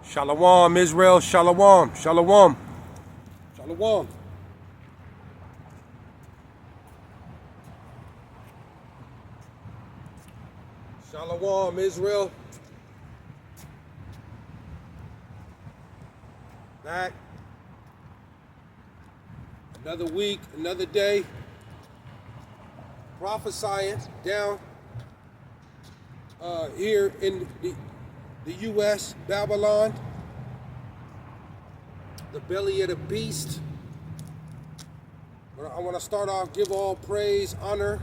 Shalom, Israel. Shalom. Shalom. Shalom. Shalom, Israel. Back. Another week, another day. Prophesying down here in the U.S., Babylon, the belly of the beast. I want to start off, give all praise, honor,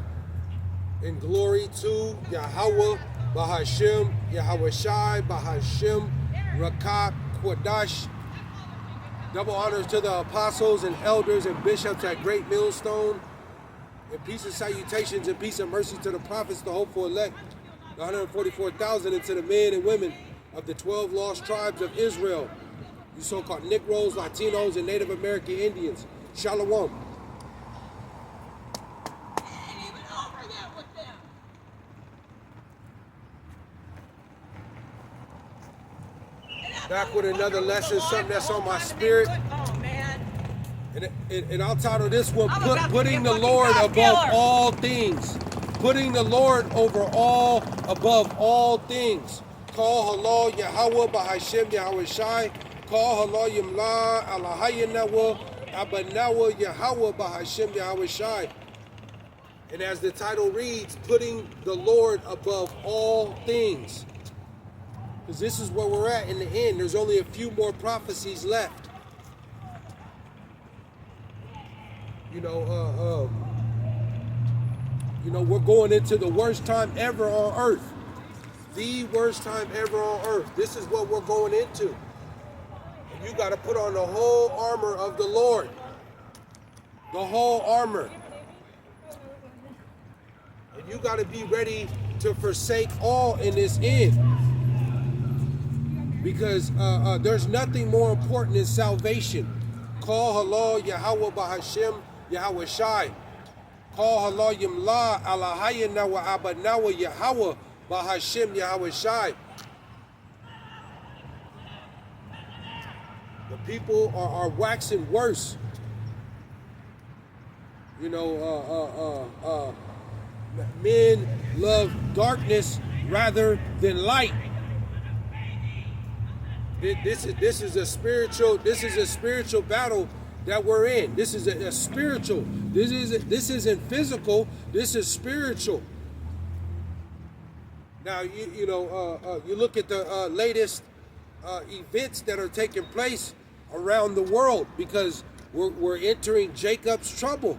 and glory to Yahawah, Bahasham, Yahawashi, Bahasham, Rakak, Quadash. Double honors to the apostles and elders and bishops at Great Millstone. And peace and salutations and peace and mercy to the prophets, the hopeful elect, the 144,000, and to the men and women of the 12 lost tribes of Israel, you so-called Negroes, Latinos, and Native American Indians. Shalom. Back with another lesson, something that's on my spirit. And I'll title this one, Putting the Lord Above All Things. Putting the Lord over all, above all things. Call halal Yahawah Bahasham Yahawashi. Call halal Yimla Alahayanawa Abanawa Yahawah Bahasham Yahawashi. And as the title reads, Putting the Lord Above All Things. Because this is where we're at in the end. There's only a few more prophecies left. You know, we're going into the worst time ever on earth. The worst time ever on earth. This is what we're going into. And you got to put on the whole armor of the Lord. The whole armor. And you got to be ready to forsake all in this end. Because there's nothing more important than salvation. Call halal Yahawah Bahasham Yahawashi. Call halal Yimla Alahayanawa Abanawa Yahawah Bahasham Yahawashi. The people are waxing worse. You know, men love darkness rather than light. This is a spiritual battle that we're in. This is a spiritual. This isn't physical. This is spiritual. Now you look at the latest events that are taking place around the world, because we're entering Jacob's trouble,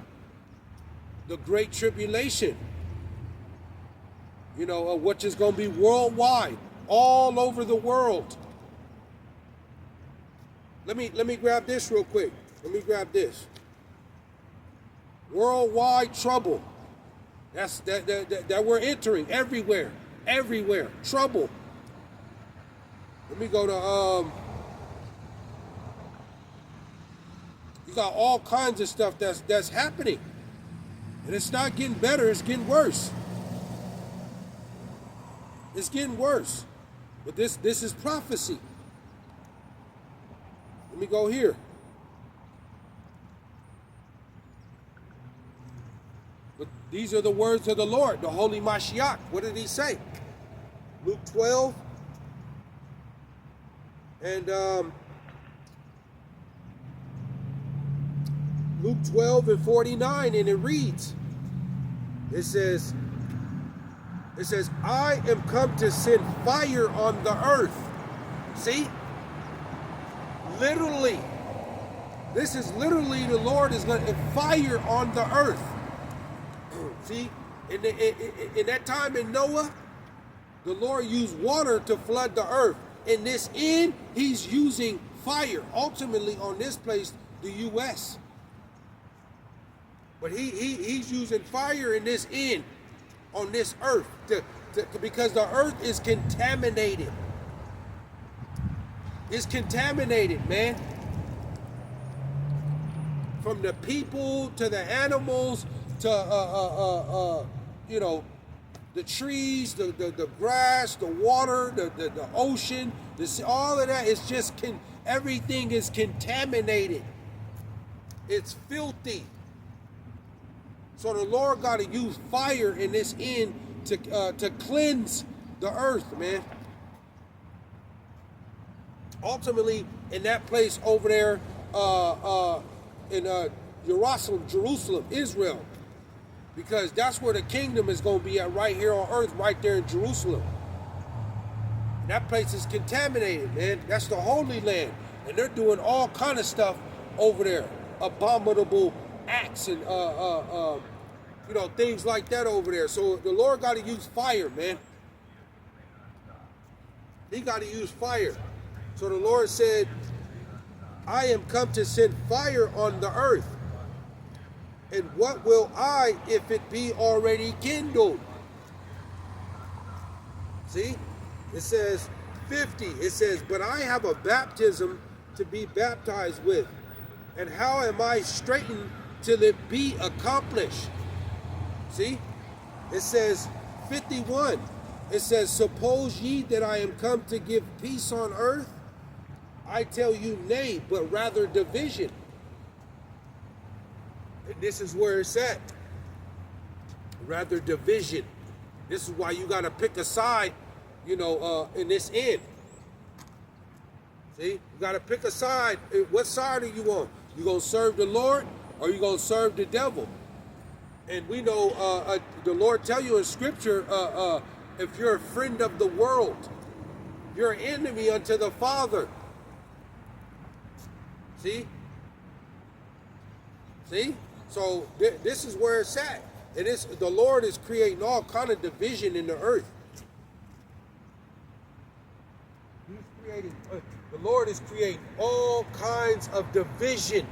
the Great Tribulation. You know, which is going to be worldwide, all over the world. Let me grab this real quick. Let me grab this. Worldwide trouble. That's that we're entering everywhere. Everywhere. Trouble. Let me go to you got all kinds of stuff that's happening. And it's not getting better, it's getting worse. It's getting worse. But this is prophecy. Let me go here. But these are the words of the Lord, the Holy Mashiach. What did he say? Luke 12 and Luke 12 and 49, and it reads, it says, I am come to send fire on the earth. See? Literally, this is literally the Lord is going to fire on the earth. See, in that time in Noah, the Lord used water to flood the earth. In this end, he's using fire, ultimately on this place, the U.S. But he's using fire in this end, on this earth, because the earth is contaminated. It's contaminated, man. From the people to the animals to the trees, the grass, the water, the ocean, all of that is just, everything is contaminated. It's filthy. So the Lord got to use fire in this end to cleanse the earth, man. Ultimately, in that place over there in Jerusalem, Israel, because that's where the kingdom is going to be at, right here on earth, right there in Jerusalem. And that place is contaminated, man. That's the Holy Land. And they're doing all kind of stuff over there. Abominable acts and things like that over there. So the Lord got to use fire, man. He got to use fire. So the Lord said, I am come to send fire on the earth. And what will I if it be already kindled? See? It says 50. It says, but I have a baptism to be baptized with. And how am I straitened till it be accomplished? See? It says 51. It says, suppose ye that I am come to give peace on earth? I tell you nay, but rather division. And this is where it's at. Rather division. This is why you got to pick a side, in this end. See? You got to pick a side. What side are you on? You going to serve the Lord or you going to serve the devil? And we know the Lord tell you in Scripture, if you're a friend of the world, you're an enemy unto the Father. See? See? So this is where it's at. And the Lord is creating all kind of division in the earth. The Lord is creating all kinds of division.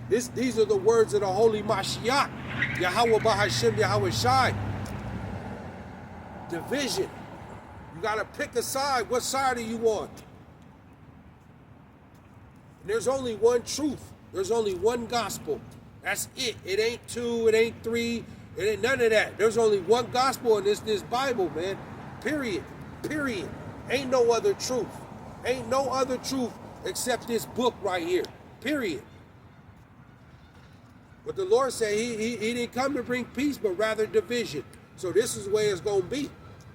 These are the words of the Holy Mashiach. Yahawah, Bahasham, Yahawashi. Division. You got to pick a side. What side are you on? And there's only one truth. There's only one gospel. That's it. It ain't two. It ain't three. It ain't none of that. There's only one gospel in this Bible, man. Period. Period. Ain't no other truth. Ain't no other truth except this book right here. Period. But the Lord said he didn't come to bring peace, but rather division. So this is the way it's gonna be.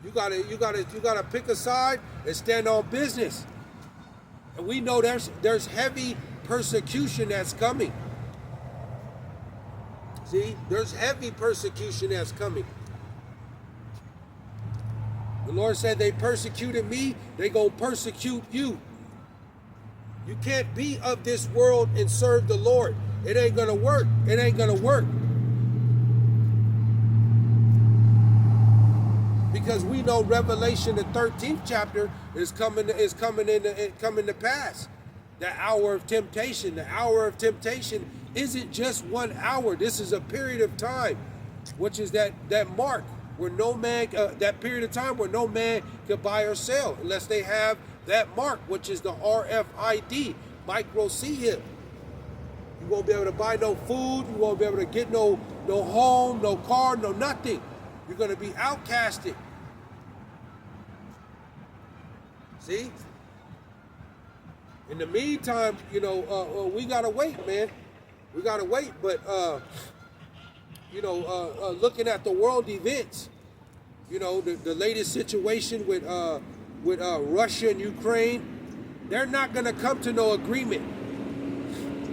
You gotta pick a side and stand on business. And we know there's heavy persecution that's coming. See, there's heavy persecution that's coming. The Lord said they persecuted me, they gonna persecute you. You can't be of this world and serve the Lord. It ain't gonna work. It ain't gonna work. Because we know Revelation, the 13th chapter, is coming to pass. The hour of temptation. The hour of temptation isn't just 1 hour. This is a period of time, which is that mark where no man, that period of time where no man can buy or sell unless they have that mark, which is the RFID, micro CHIP. You won't be able to buy no food. You won't be able to get no home, no car, no nothing. You're going to be outcasted. See? In the meantime, we got to wait, man. We got to wait. But, looking at the world events, the latest situation with Russia and Ukraine, they're not going to come to no agreement.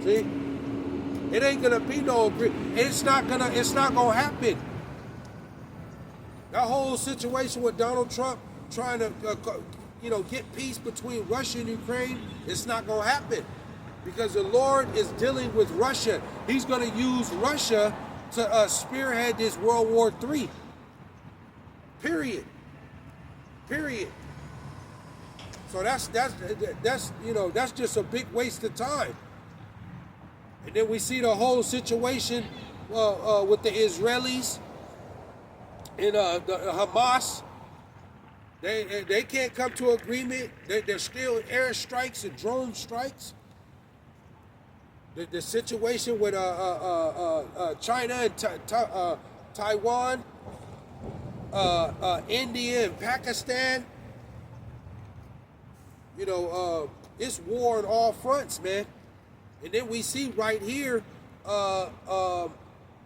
See? It ain't going to be no agreement. It's not going to happen. That whole situation with Donald Trump trying to, get peace between Russia and Ukraine, it's not going to happen. Because the Lord is dealing with Russia. He's going to use Russia to spearhead this World War III. Period. Period. So that's just a big waste of time. And then we see the whole situation with the Israelis and the Hamas. They can't come to agreement. They're still air strikes and drone strikes. The situation with China and Taiwan, India and Pakistan. You know, it's war on all fronts, man. And then we see right here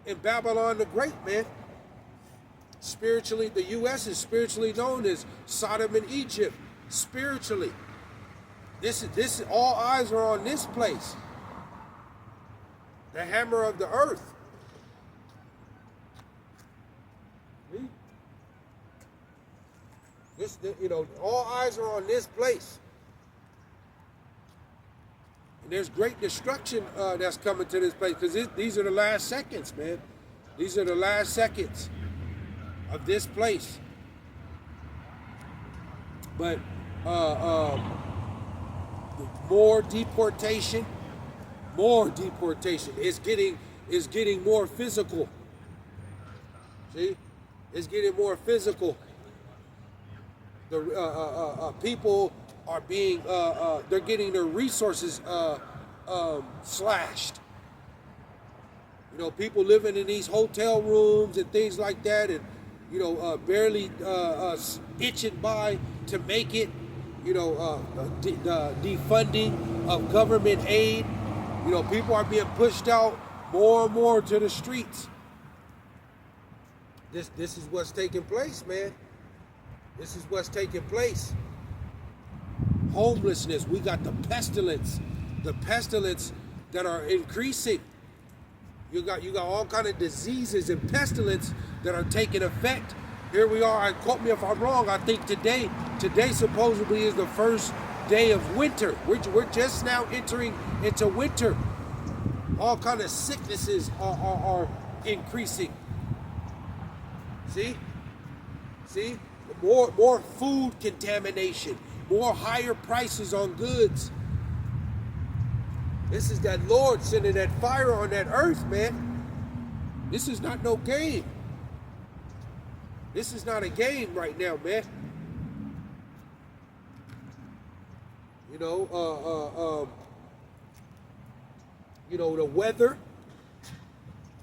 in Babylon the Great, man. Spiritually, the U.S. is spiritually known as Sodom and Egypt. Spiritually, this is all eyes are on this place. The hammer of the earth. This, you know, all eyes are on this place. And there's great destruction that's coming to this place because these are the last seconds, man. These are the last seconds of this place. But more deportation. It's getting more physical. See, it's getting more physical. The people are being they're getting their resources slashed. You know, people living in these hotel rooms and things like that, and you know, barely itching by to make it. You know, the defunding of government aid. You know, people are being pushed out more and more to the streets. This is what's taking place, man. This is what's taking place. Homelessness. We got the pestilence that are increasing. You got all kind of diseases and pestilence that are taking effect. Here we are. Quote me if I'm wrong. I think today supposedly is the first day of winter. We're just now entering into winter. All kind of sicknesses are increasing. See? More food contamination, more higher prices on goods. This is that Lord sending that fire on that earth, man. This is not no game. This is not a game right now, man. You know, the weather,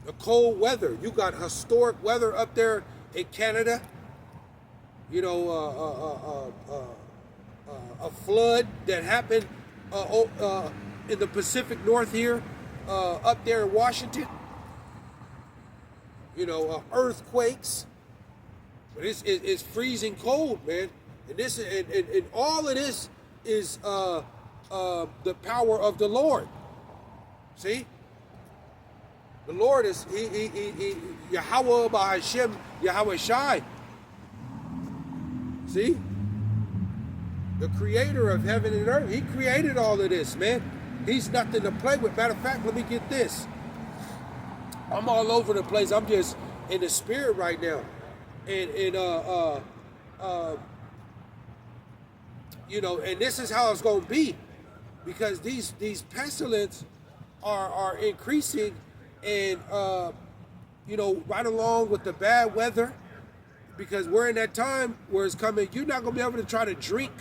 the cold weather. You got historic weather up there in Canada. You know, a flood that happened in the Pacific North here, up there in Washington. You know, earthquakes. But it's freezing cold, man. And all of this is the power of the Lord. See? The Lord is Yahawah, Bahasham, Yahawashi. See? The creator of heaven and earth. He created all of this, man. He's nothing to play with. Matter of fact, let me get this. I'm all over the place. I'm just in the spirit right now. And you know, and this is how it's going to be. Because these pestilence are increasing, and you know, right along with the bad weather, because we're in that time where it's coming. You're not gonna be able to try to drink.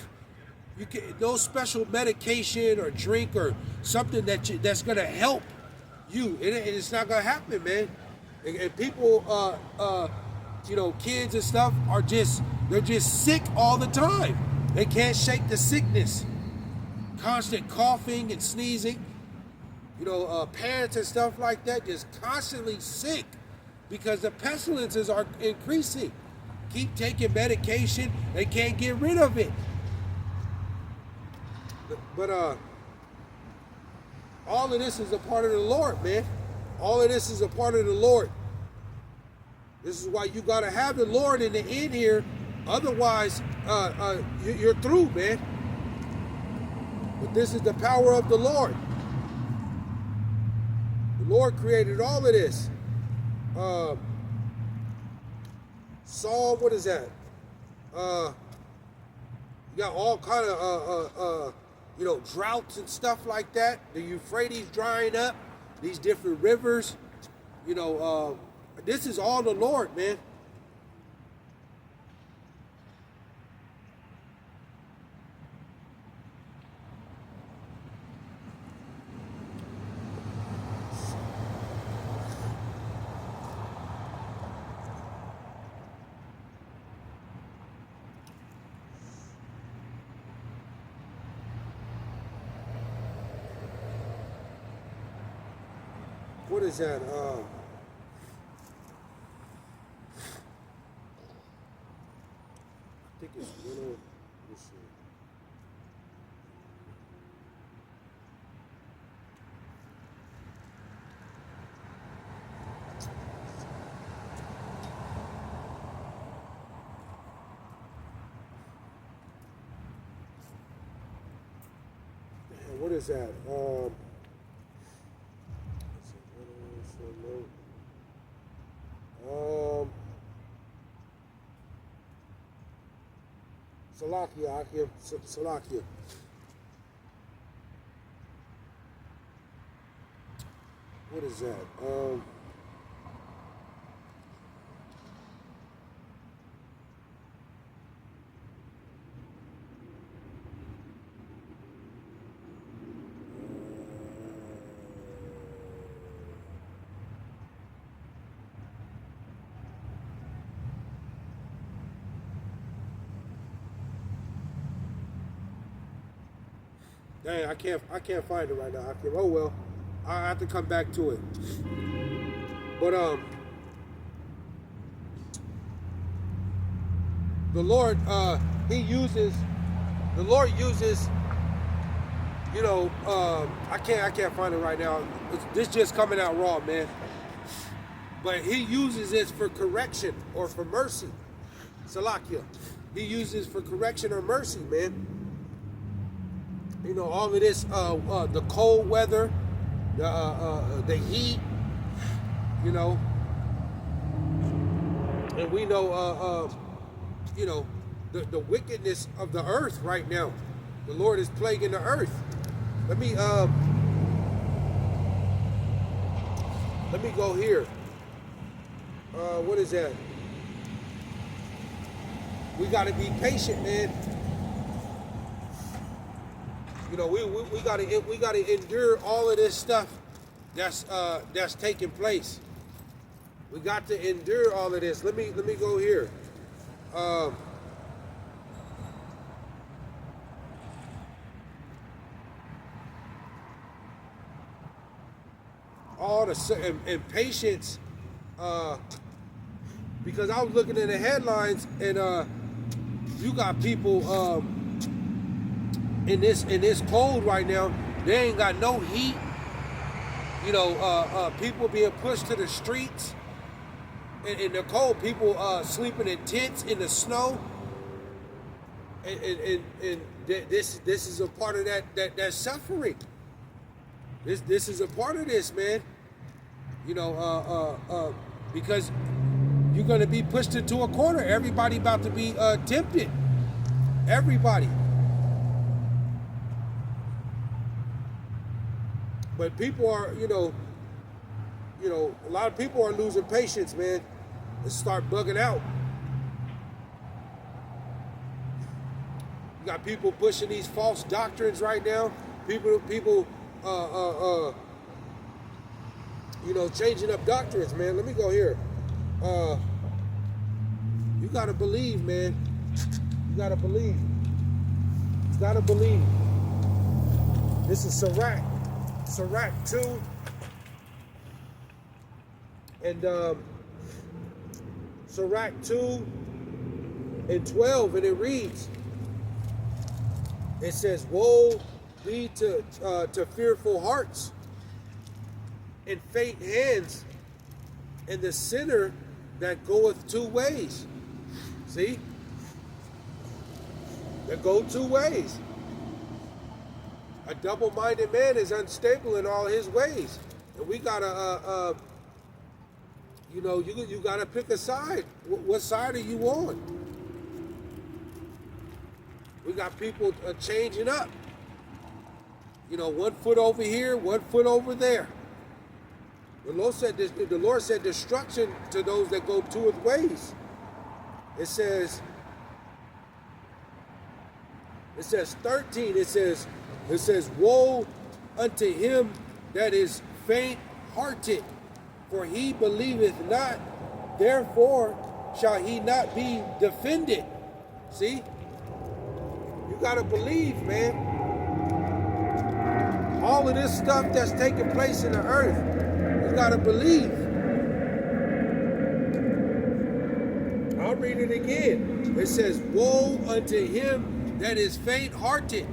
You can no special medication or drink or something that's gonna help you. It's not gonna happen, man. And people, you know, kids and stuff they're just sick all the time. They can't shake the sickness. Constant coughing and sneezing. You know, parents and stuff like that just constantly sick because the pestilences are increasing. Keep taking medication, they can't get rid of it. But all of this is a part of the Lord, man. All of this is a part of the Lord. This is why you gotta have the Lord in the end here. Otherwise, you're through, man. But this is the power of the Lord. The Lord created all of this. Psalm, what is that? You got all kind of you know, droughts and stuff like that. The Euphrates drying up. These different rivers. You know, this is all the Lord, man. what is that? I think it's little. Let's see. What is that? Salakia. What is that? Dang, I can't find it right now. Oh well, I have to come back to it. But the Lord uses, you know, I can't find it right now. This just coming out raw, man. But he uses it for correction or for mercy. Salakia. He uses for correction or mercy, man. You know, all of this, the cold weather, the heat, you know, and we know, you know, the wickedness of the earth right now. The Lord is plaguing the earth. Let me go here. What is that? We got to be patient, man. You know, we gotta endure all of this stuff that's taking place. We got to endure all of this. Let me go here. All the and patience, because I was looking at the headlines and you got people in this cold right now. They ain't got no heat. You know, people being pushed to the streets in the cold. People sleeping in tents in the snow. And this is a part of that suffering. This is a part of this, man. You know, because you're gonna be pushed into a corner. Everybody about to be tempted. Everybody. But people are, you know, a lot of people are losing patience, man, and start bugging out. You got people pushing these false doctrines right now. People, you know, changing up doctrines, man. Let me go here. You gotta believe, man. You gotta believe. You gotta believe. This is Sirach 2 and Sirach 2 and 12, and it reads, it says, woe be to fearful hearts and faint hands, and the sinner that goeth two ways. See? That go two ways. A double-minded man is unstable in all his ways. And we gotta, you know, you gotta pick a side. What side are you on? We got people changing up. You know, 1 foot over here, 1 foot over there. The Lord said destruction to those that go two ways. It says 13, it says, woe unto him that is faint-hearted, for he believeth not, therefore shall he not be defended. See? You gotta believe, man. All of this stuff that's taking place in the earth is got to believe. I'll read it again. It says, woe unto him that is faint-hearted.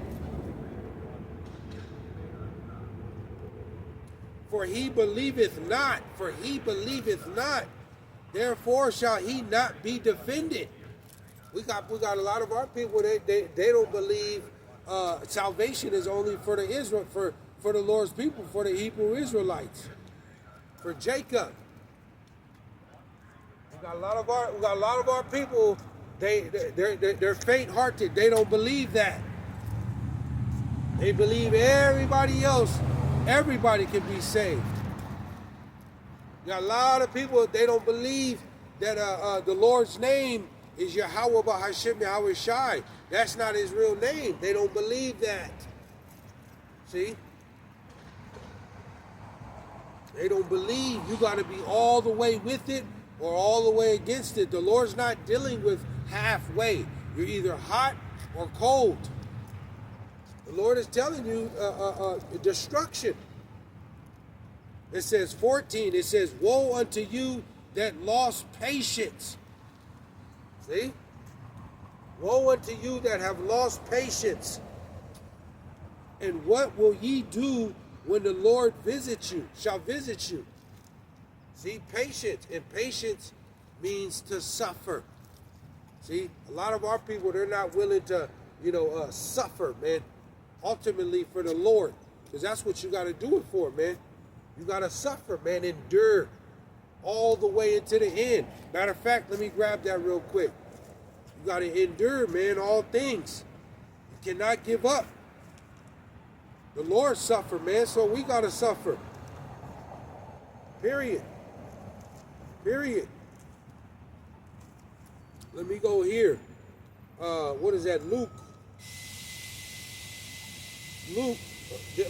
For he believeth not, therefore shall he not be defended. We got a lot of our people, they don't believe salvation is only for the Israel, for the Lord's people, for the Hebrew Israelites, for Jacob. We got a lot of our people, they're faint-hearted. They don't believe that. They believe everybody can be saved. You got a lot of people, they don't believe that the Lord's name is Yahawah, Bahasham, Yahawashi. That's not his real name. They don't believe that. See? They don't believe. You got to be all the way with it or all the way against it. The Lord's not dealing with halfway. You're either hot or cold. The Lord is telling you destruction. It says 14, it says, woe unto you that lost patience. See? Woe unto you that have lost patience. And what will ye do when the Lord shall visit you? See, patience. And patience means to suffer. See, a lot of our people, they're not willing to, suffer, man. Ultimately for the Lord. Because that's what you got to do it for, man. You got to suffer, man. Endure all the way into the end. Matter of fact, let me grab that real quick. You got to endure, man, all things. You cannot give up. The Lord suffered, man, so we got to suffer. Period. Period. Let me go here. What is that? Luke,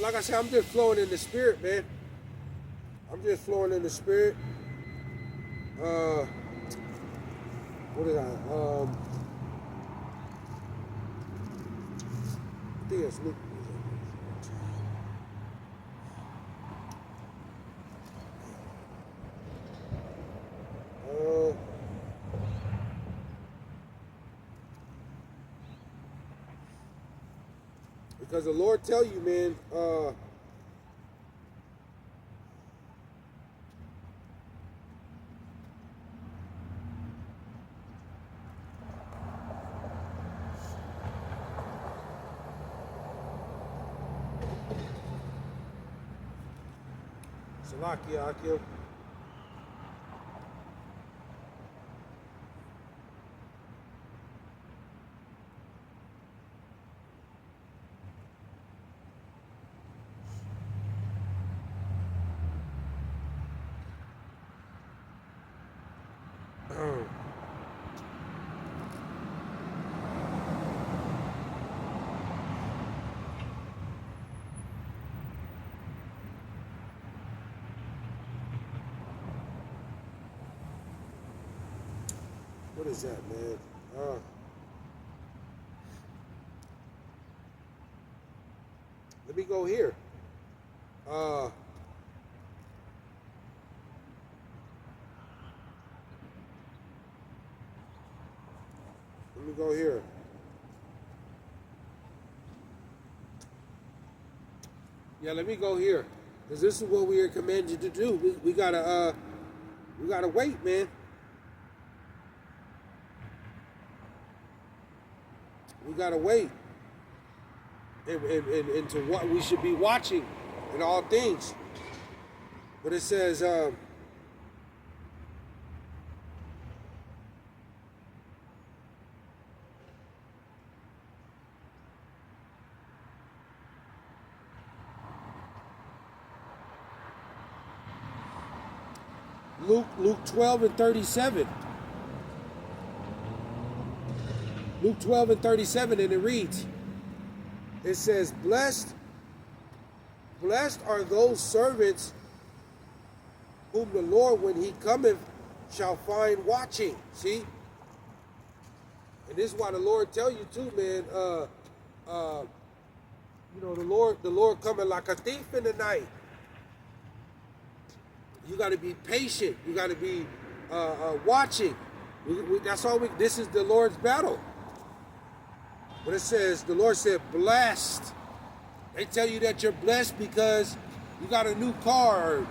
like I said, I'm just flowing in the spirit, man. I'm just flowing in the spirit. What is that? I think it's Luke. Because the Lord tell you, man, Salakia, Akim. What is that, man? Let me go here. Let me go here. Yeah, let me go here. Because this is what we are commanded to do. We gotta wait, man. We gotta wait, and to what we should be watching in all things. But it says, Luke 12 and 37. Luke 12 and 37, and it reads, it says, blessed are those servants whom the Lord, when he cometh, shall find watching. See? And this is why the Lord tell you too, man, the Lord coming like a thief in the night. You got to be patient. You got to be watching. That's all this is the Lord's battle. But it says, the Lord said, blessed. They tell you that you're blessed because you got a new car or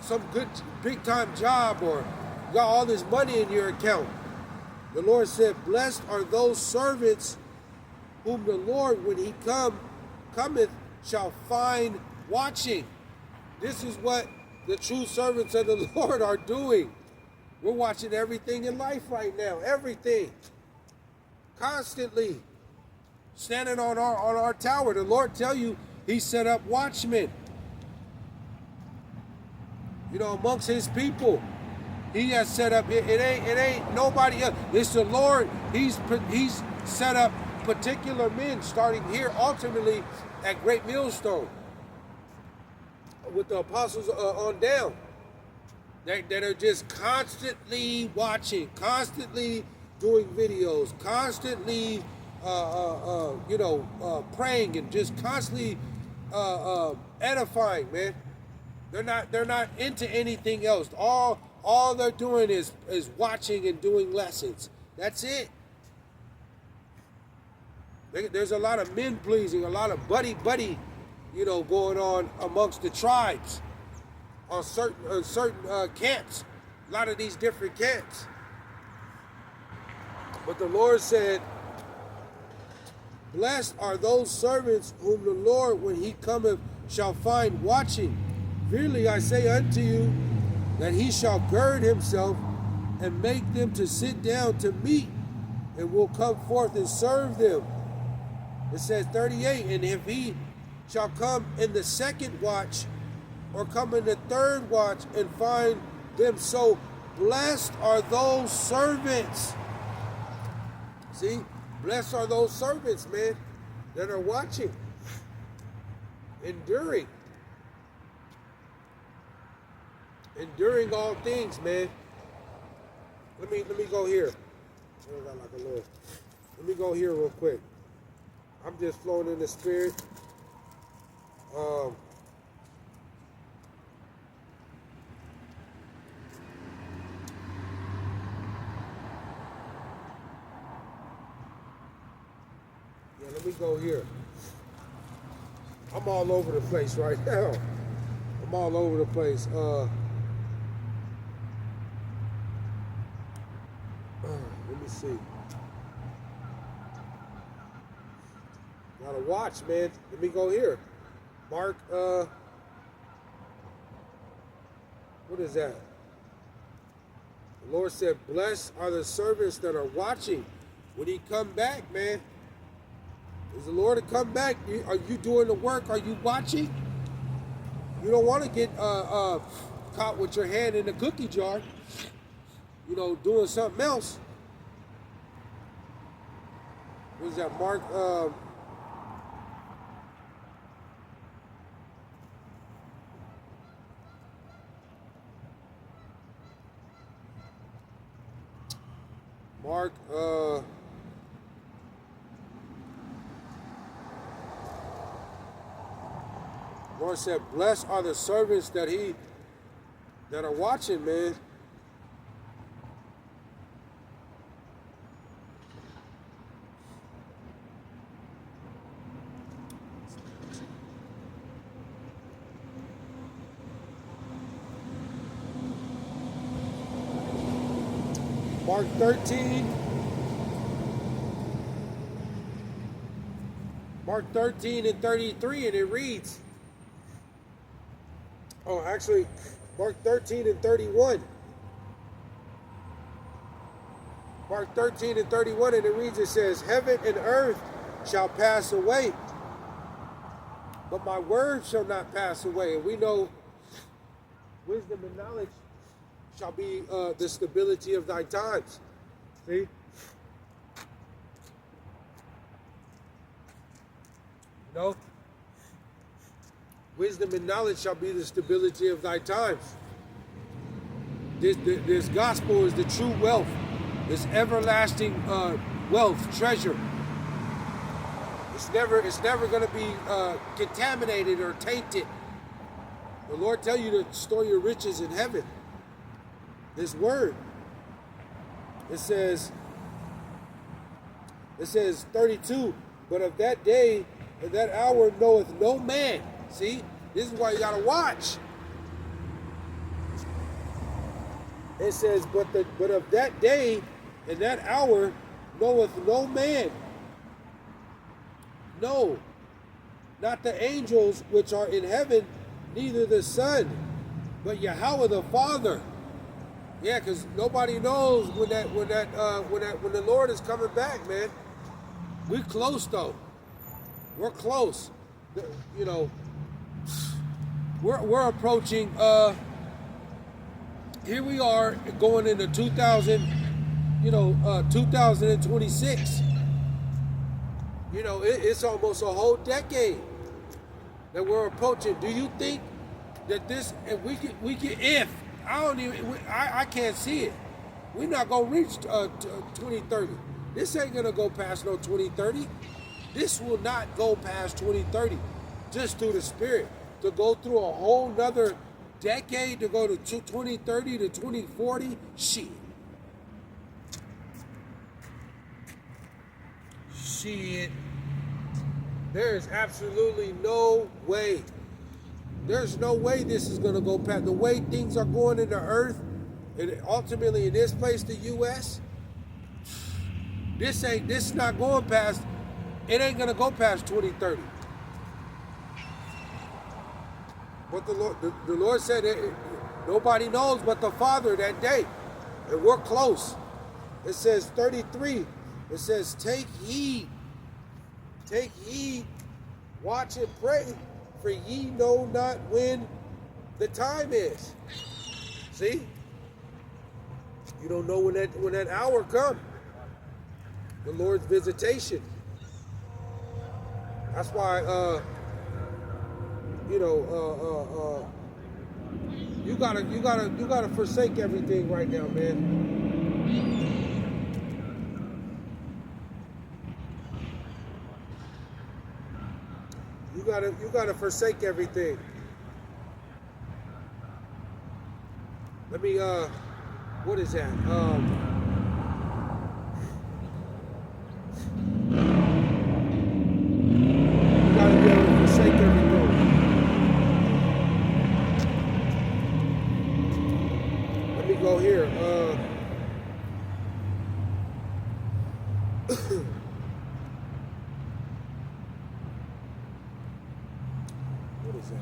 some good big time job or you got all this money in your account. The Lord said, blessed are those servants whom the Lord, when he cometh, shall find watching. This is what the true servants of the Lord are doing. We're watching everything in life right now. Everything. Constantly. Standing on our tower. The Lord tell you he set up watchmen. You know, amongst his people. He has set up, it ain't nobody else. It's the Lord. He's set up particular men starting here ultimately at Great Millstone. With the apostles on down. That are just constantly watching, constantly doing videos, constantly praying and just constantly edifying, man. They're not into anything else. All they're doing is watching and doing lessons. That's it. There's a lot of men pleasing, a lot of buddy, going on amongst the tribes on certain camps. A lot of these different camps. But the Lord said, blessed are those servants whom the Lord, when he cometh, shall find watching. Verily I say unto you, that he shall gird himself and make them to sit down to meat, and will come forth and serve them. It says 38, and if he shall come in the second watch, or come in the third watch, and find them so, blessed are those servants. See, blessed are those servants, man, that are watching, enduring all things, man. Let me go here. Let me go here real quick. I'm just flowing in the spirit. Let me go here. I'm all over the place right now. I'm all over the place. Let me see. Gotta watch, man. Let me go here. Mark, what is that? The Lord said, blessed are the servants that are watching. When he come back, man, is the Lord to come back? Are you doing the work? Are you watching? You don't want to get caught with your hand in the cookie jar, doing something else. What is that, Mark? Mark, Lord said, blessed are the servants that are watching, man. Mark 13. Mark 13 and 33, and it reads, Mark 13 and 31. Mark 13 and 31, and it reads, it says, heaven and earth shall pass away, but my word shall not pass away. And we know wisdom and knowledge shall be the stability of thy times. See? Wisdom and knowledge shall be the stability of thy times. This gospel is the true wealth. This everlasting wealth, treasure. It's never going to be contaminated or tainted. The Lord tell you to store your riches in heaven. This word. It says 32, but of that day and that hour knoweth no man. See, this is why you gotta watch. It says, but of that day and that hour knoweth no man. No, not the angels which are in heaven, neither the Son, but Yahawah the Father. Yeah, because nobody knows when the Lord is coming back, man. We're close though. We're close. You know, we're approaching. Here we are going into 2026. You know, it's almost a whole decade that we're approaching. Do you think that this, if we can, if I can't see it. We're not gonna reach 2030. This ain't gonna go past no 2030. This will not go past 2030. Just through the Spirit, to go through a whole nother decade, to go to 2030 to 2040. Shit. There is absolutely no way. There's no way this is going to go past the way things are going in the earth, and ultimately in this place, the U.S. This is not going past. It ain't going to go past 2030. But the Lord said nobody knows but the Father that day, and we're close. It says 33. It says, take heed, watch and pray, for ye know not when the time is. See? You don't know when that hour comes. The Lord's visitation. That's why you gotta forsake everything right now, man. You gotta forsake everything. Let me what is that? You gotta be able to forsake everything. Let me go here. What is that?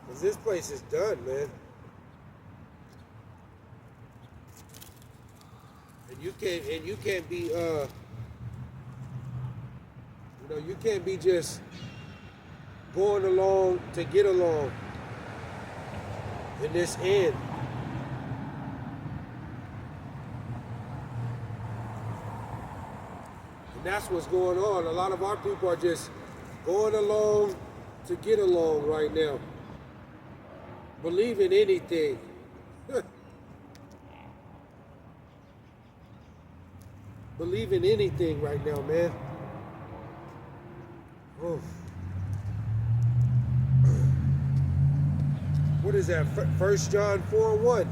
Because this place is done, man. And you can't be you can't be just going along to get along in this end. And that's what's going on. A lot of our people are just going along to get along right now. Believe in anything. Believe in anything right now, man. Oh. What is that? 1 John 4:1.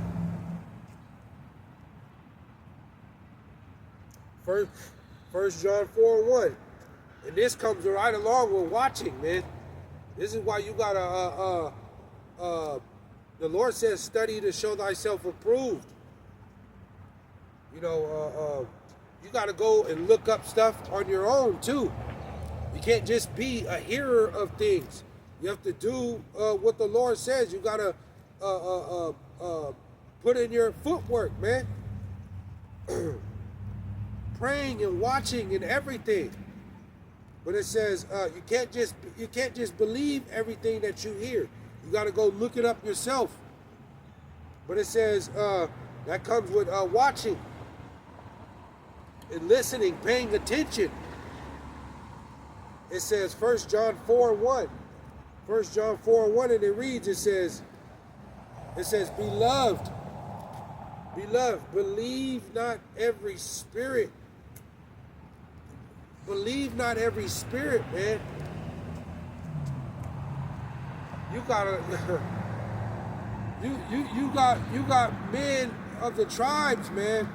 First John 4:1. And this comes right along with watching, man. This is why you gotta the Lord says, study to show thyself approved. You know, you gotta go and look up stuff on your own too. You can't just be a hearer of things. You have to do what the Lord says. You gotta put in your footwork, man. Praying and watching and everything. But it says you can't just believe everything that you hear. You got to go look it up yourself. But it says that comes with watching and listening, paying attention. It says 1 John 4:1. 1 John 4:1, and it reads, it says, beloved, Beloved, believe not every spirit. Believe not every spirit, man. You gotta you got men of the tribes, man.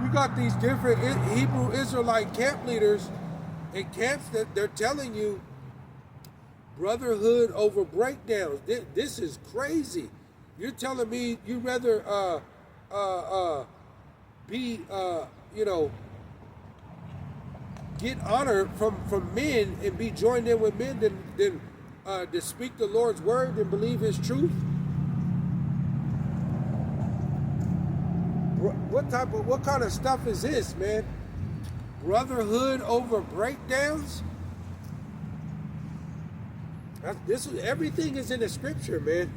You got these different Hebrew Israelite camp leaders in camps that they're telling you brotherhood over breakdowns. This is crazy. You're telling me you rather be get honor from men and be joined in with men than to speak the Lord's word and believe His truth? What kind of stuff is this, man? Brotherhood over breakdowns? Everything is in the scripture, man.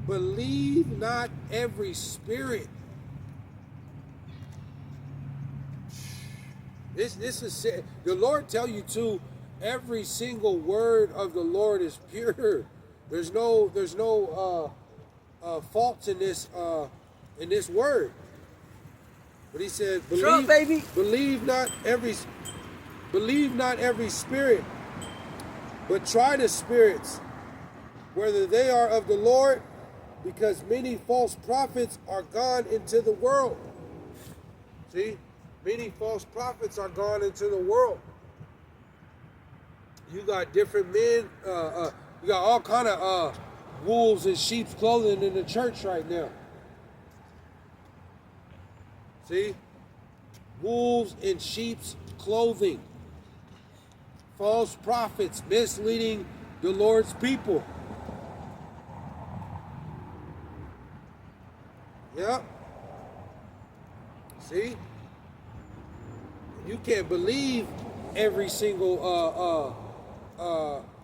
Believe not every spirit. This is the Lord tell you to. Every single word of the Lord is pure. There's no faults in this word. But He said, believe not every spirit, but try the spirits, whether they are of the Lord, because many false prophets are gone into the world. See, many false prophets are gone into the world. You got different men. You got all kind of wolves in sheep's clothing in the church right now. See? Wolves in sheep's clothing. False prophets misleading the Lord's people. Yep. See? You can't believe every single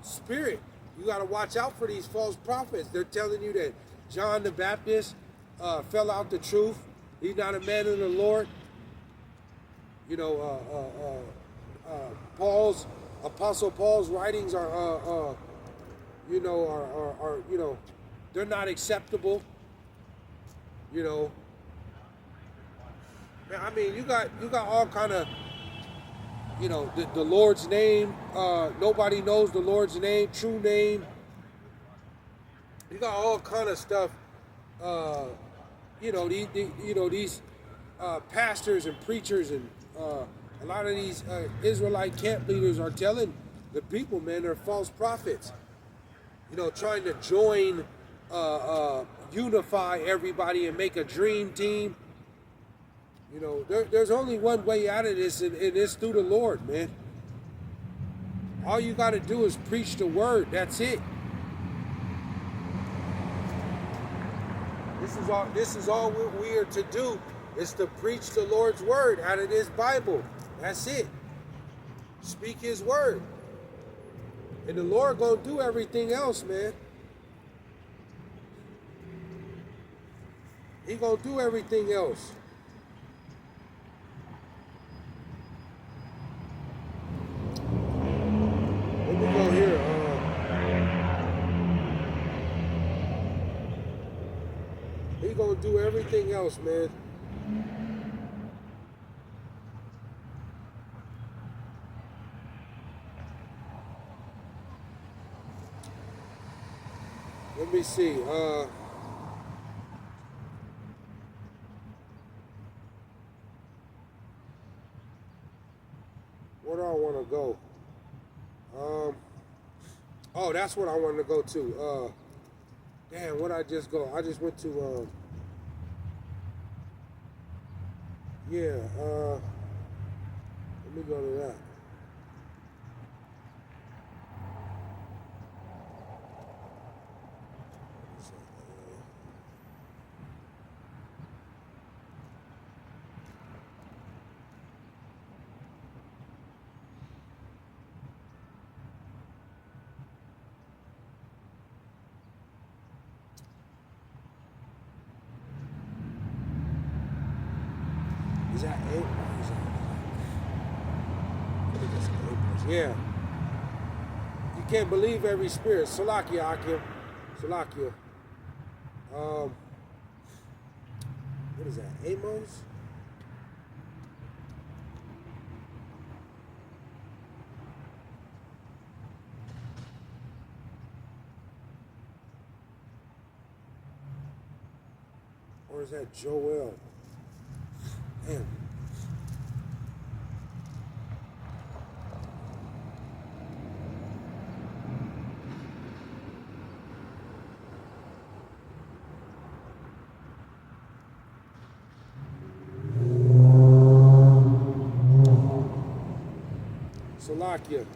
spirit. You got to watch out for these false prophets. They're telling you that John the Baptist fell out the truth. He's not a man of the Lord. You know, Apostle Paul's writings are they're not acceptable. You know, I mean, you got all kind of, the Lord's name. Nobody knows the Lord's name, true name. You got all kind of stuff. These pastors and preachers and a lot of these Israelite camp leaders are telling the people, man, they're false prophets. Trying to join, unify everybody and make a dream team. There's only one way out of this, and it's through the Lord, man. All you got to do is preach the word. That's it. This is all we are to do, is to preach the Lord's word out of this Bible. That's it. Speak His word. And the Lord gonna do everything else, man. He gonna do everything else. Let me go here. He gonna do everything else, man. Let me see. Where do I want to go? Oh, that's what I wanted to go to. Damn, where'd I just go? I just went to, let me go to that. Is that 8? Yeah. You can't believe every spirit. Salakia, Akim. Salakia. What is that? Amos? Or is that Joel? Damn. Salakia.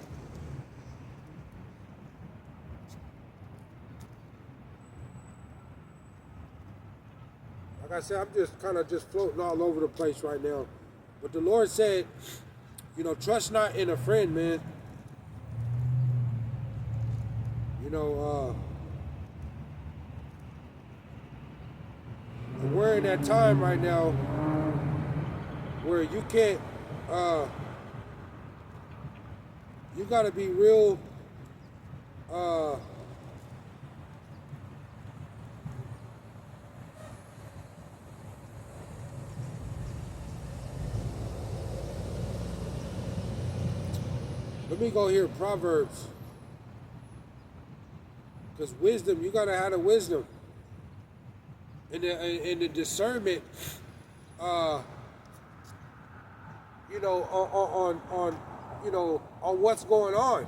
Like I said, I'm just kind of just floating all over the place right now. But the Lord said, you know, trust not in a friend, man. You know, and we're in that time right now where you can't, you gotta be real, let me go here, Proverbs. Because wisdom, you gotta have the wisdom. And the discernment, you know, on you know, on what's going on.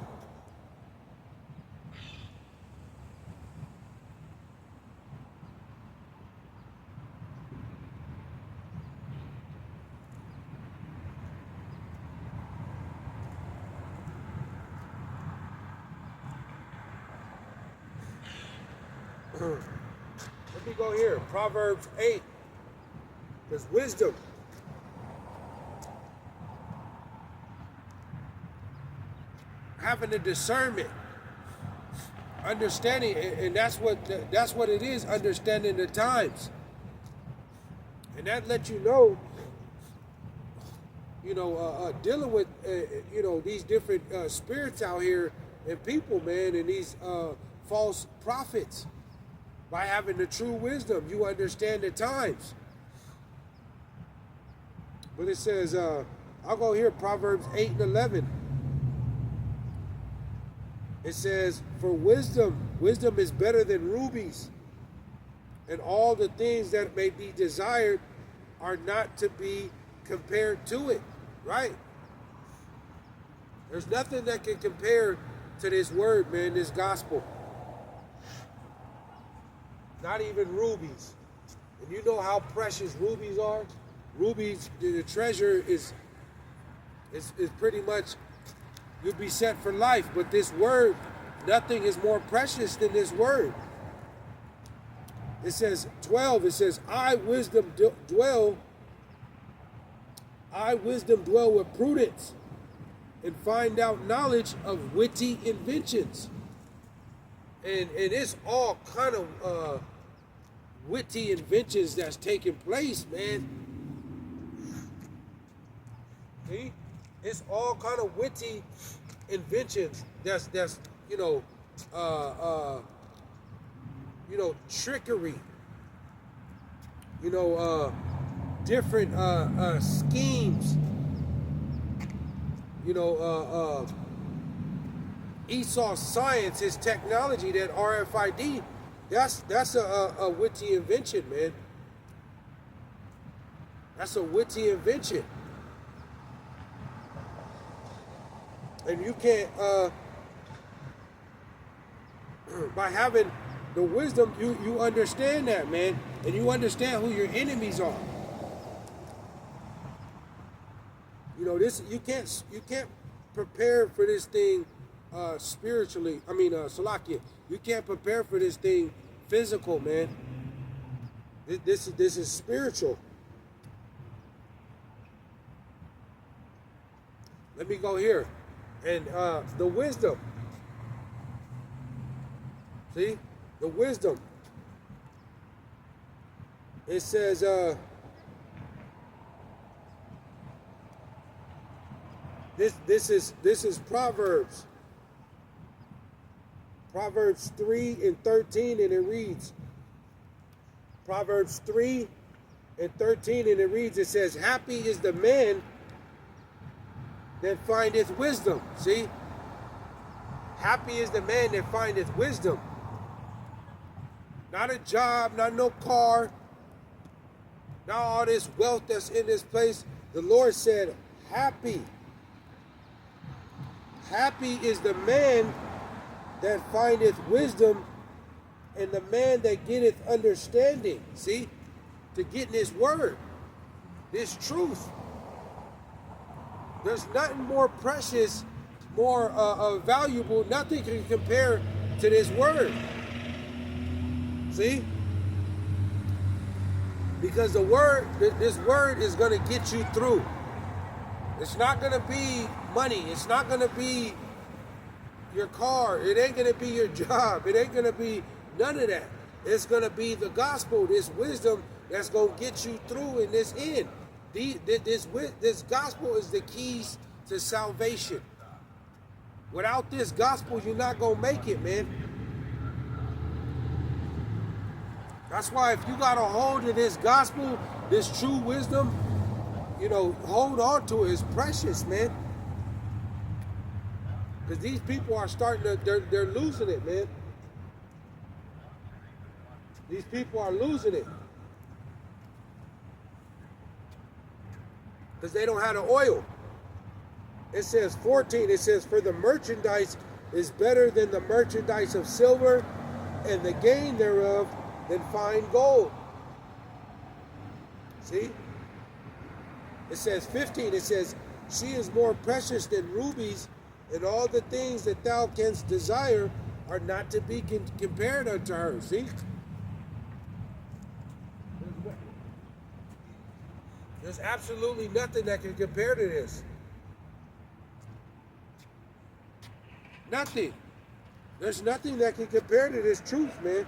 Let me go here, Proverbs 8. Because wisdom, having the discernment, understanding, and that's what it is, understanding the times, and that lets you know, dealing with you know, these different spirits out here and people, man, and these false prophets. By having the true wisdom, you understand the times. But it says, I'll go here, Proverbs 8 and 11. It says, for wisdom is better than rubies, and all the things that may be desired are not to be compared to it, right? There's nothing that can compare to this word, man, this gospel. Not even rubies. And you know how precious rubies are? Rubies, the treasure is pretty much, you'll be set for life. But this word, nothing is more precious than this word. It says 12, it says, I wisdom dwell with prudence, and find out knowledge of witty inventions. And it's all kind of witty inventions that's taking place, man. See? It's all kind of witty inventions that's trickery. Different schemes. Esau's science, his technology, that RFID, that's a witty invention, man. That's a witty invention. And you can't, by having the wisdom, you understand that, man. And you understand who your enemies are. You can't prepare for this thing spiritually. Salakia, you can't prepare for this thing physical, man. This is spiritual. Let me go here. And the wisdom. See? The wisdom. It says, this is Proverbs. Proverbs 3 and 13, and it reads, Proverbs 3 and 13, and it reads, it says, happy is the man that findeth wisdom. See? Happy is the man that findeth wisdom. Not a job, not no car, not all this wealth that's in this place. The Lord said, happy. Happy is the man that findeth wisdom, and the man that getteth understanding. See? To get in his word, this truth. There's nothing more precious, more valuable, nothing can compare to this word. See? Because the word, this word is going to get you through. It's not going to be money. It's not going to be your car. It ain't going to be your job. It ain't going to be none of that. It's going to be the gospel, this wisdom that's going to get you through in this end. This gospel is the keys to salvation. Without this gospel, you're not going to make it, man. That's why if you got a hold of this gospel, this true wisdom, you know, hold on to it. It's precious, man. Because these people are starting to, they're losing it, man. These people are losing it. Because they don't have the oil. It says 14, it says, for the merchandise is better than the merchandise of silver, and the gain thereof than fine gold. See? It says 15, it says, she is more precious than rubies, and all the things that thou canst desire are not to be compared unto her. See? There's absolutely nothing that can compare to this. Nothing. There's nothing that can compare to this truth, man.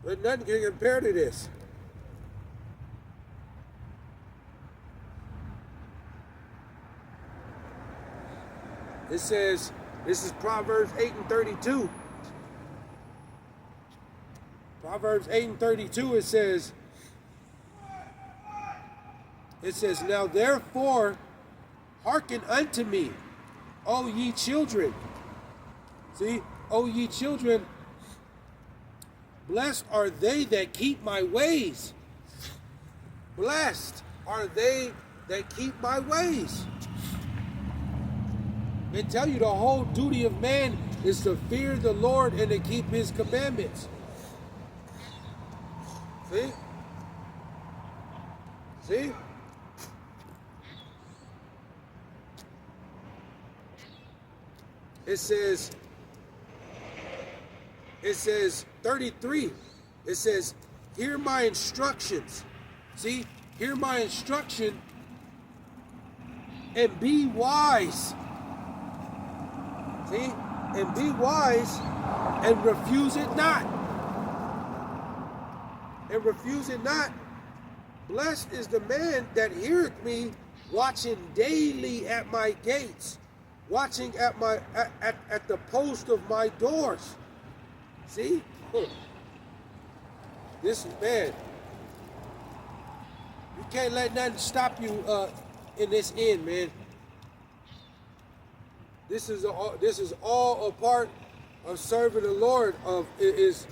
There's nothing can compare to this. It says, this is Proverbs 8 and 32. Proverbs 8 and 32, it says, now therefore hearken unto me, O ye children. See, O ye children, blessed are they that keep my ways. Blessed are they that keep my ways. They tell you the whole duty of man is to fear the Lord and to keep his commandments. See? See? It says 33. It says, hear my instructions. See? Hear my instruction and be wise. See? And be wise and refuse it not. And refuse it not. Blessed is the man that heareth me, watching daily at my gates, watching at my at the post of my doors. See? This man, you can't let nothing stop you in this end, man. This is all a part of serving the Lord. Is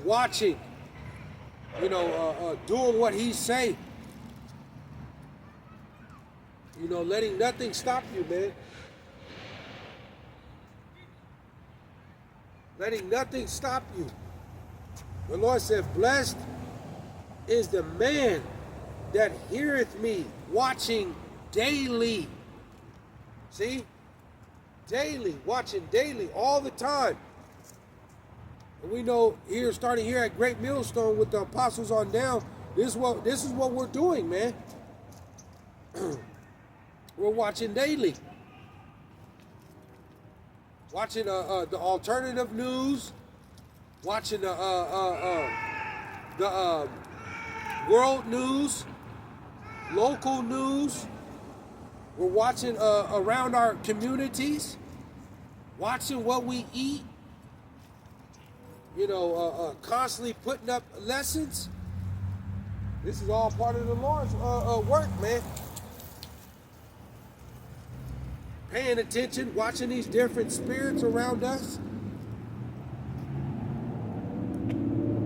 watching, you know, doing what He say. You know, letting nothing stop you, man. Letting nothing stop you. The Lord said, blessed is the man that heareth me, watching daily. See? Daily, watching daily, all the time. And we know here, starting here at Great Millstone with the apostles on down, this is what we're doing, man. We're watching daily. Watching the alternative news, watching the world news, local news, We're watching around our communities, watching what we eat, constantly putting up lessons. This is all part of the Lord's work, man. Paying attention, watching these different spirits around us.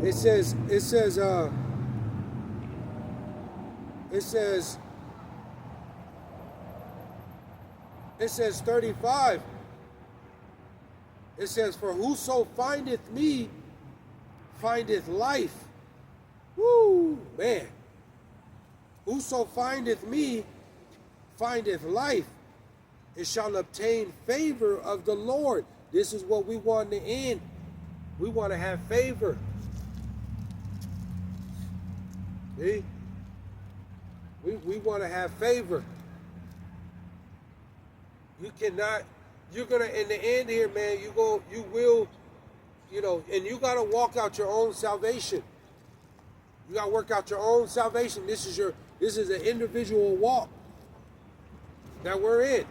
It says 35. It says, for whoso findeth me findeth life. Woo, man. Whoso findeth me findeth life. It shall obtain favor of the Lord. This is what we want to end. We want to have favor. See? We want to have favor. You cannot, you're going to, in the end here, man, and you got to walk out your own salvation. You got to work out your own salvation. This is an individual walk that we're in.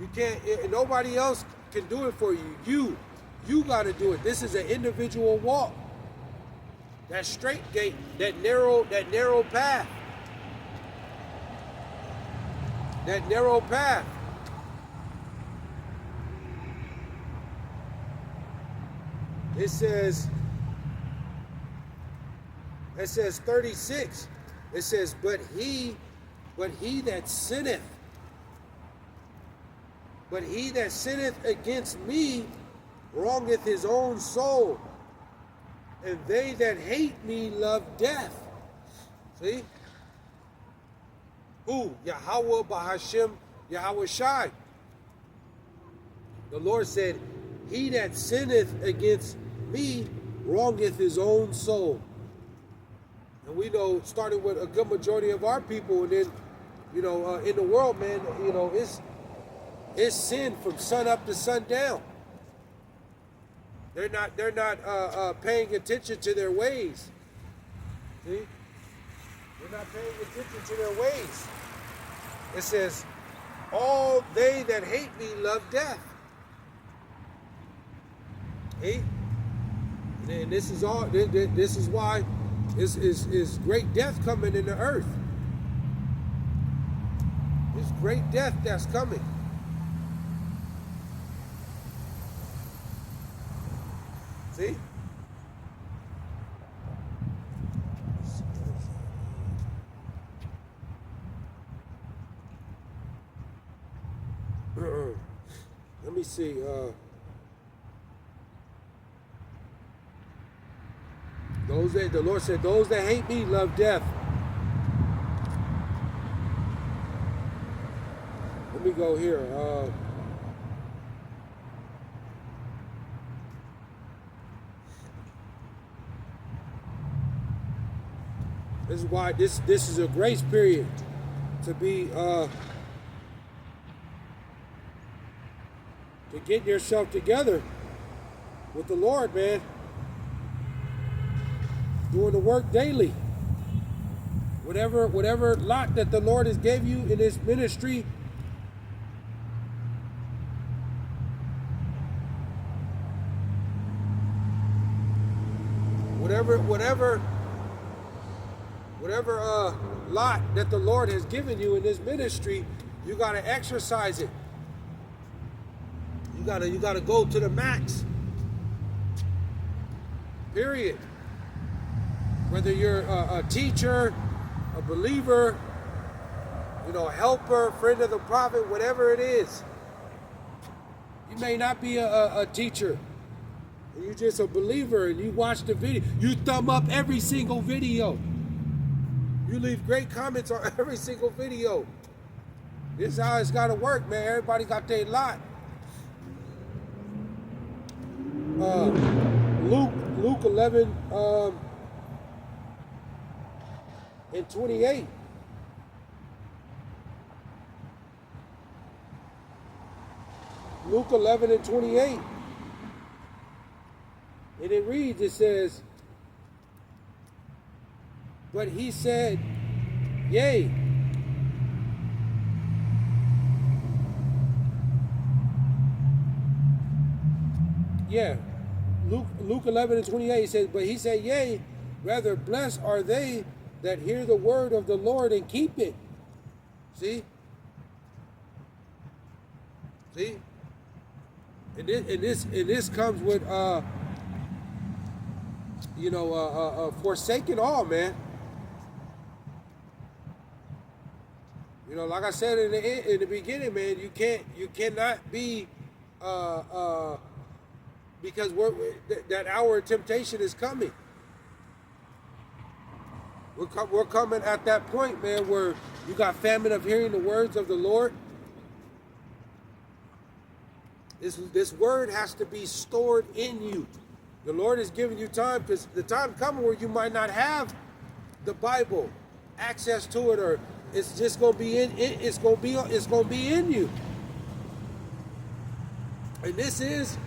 You can't, nobody else can do it for you. You got to do it. This is an individual walk. That straight gate, that narrow path. That narrow path. It says 36. It says, but he that sinneth against me wrongeth his own soul, and they that hate me love death. See? Who? Yahawah, Bahasham, Yahawashi. The Lord said, he that sinneth against me wrongeth his own soul. And we know, starting with a good majority of our people, and then, in the world, man, it's sin from sun up to sundown. They're not paying attention to their ways. See? They're not paying attention to their ways. It says, all they that hate me love death. See? And this is all. This is why is great death coming in the earth. It's great death that's coming. See? Let me see. The Lord said, those that hate me love death. Let me go here. This is why this is a grace period to be to get yourself together with the Lord, man. Doing the work daily. Whatever lot that the Lord has gave you in this ministry, whatever lot that the Lord has given you in this ministry, you got to exercise it. You gotta go to the max. Period. Whether you're a teacher, a believer, a helper, friend of the prophet, whatever it is. You may not be a teacher. You're just a believer and you watch the video. You thumb up every single video. You leave great comments on every single video. This is how it's got to work, man. Everybody got their lot. Luke 11 and 28. Luke 11 and 28. And it reads, it says, but he said, yea, yeah, Luke 11:28, he says, but he said, yea, rather blessed are they that hear the word of the Lord and keep it. See? See? And this comes with forsaking all, man. You know, like I said in the beginning, man, you cannot be because that hour of temptation is coming. We're coming at that point, man, where you got famine of hearing the words of the Lord. This word has to be stored in you. The Lord is giving you time, because the time coming where you might not have the Bible, access to it, or it's just gonna be it's gonna be in you. And this is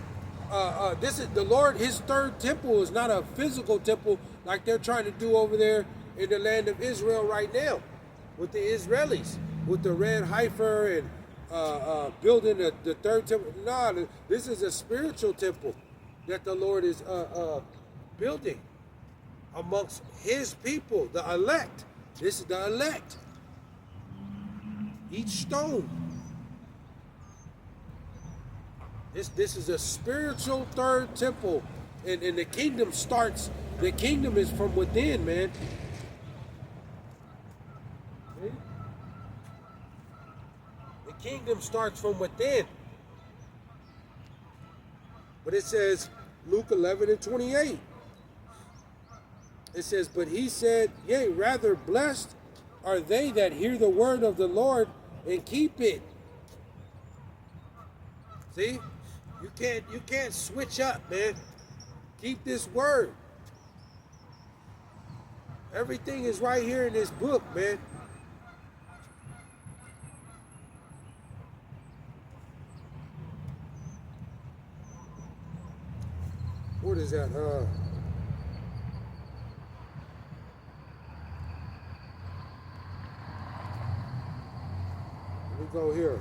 the Lord. His third temple is not a physical temple like they're trying to do over there in the land of Israel right now, with the Israelis, with the red heifer and building the third temple. No, this is a spiritual temple that the Lord is building amongst His people, the elect. This is the elect. Each stone. This is a spiritual third temple, and the kingdom starts. The kingdom is from within, man. The kingdom starts from within. But it says, Luke 11:28. It says, but he said, yea, rather blessed are they that hear the word of the Lord and keep it. See? You can't switch up, man. Keep this word. Everything is right here in this book, man. What is that? Let me go here.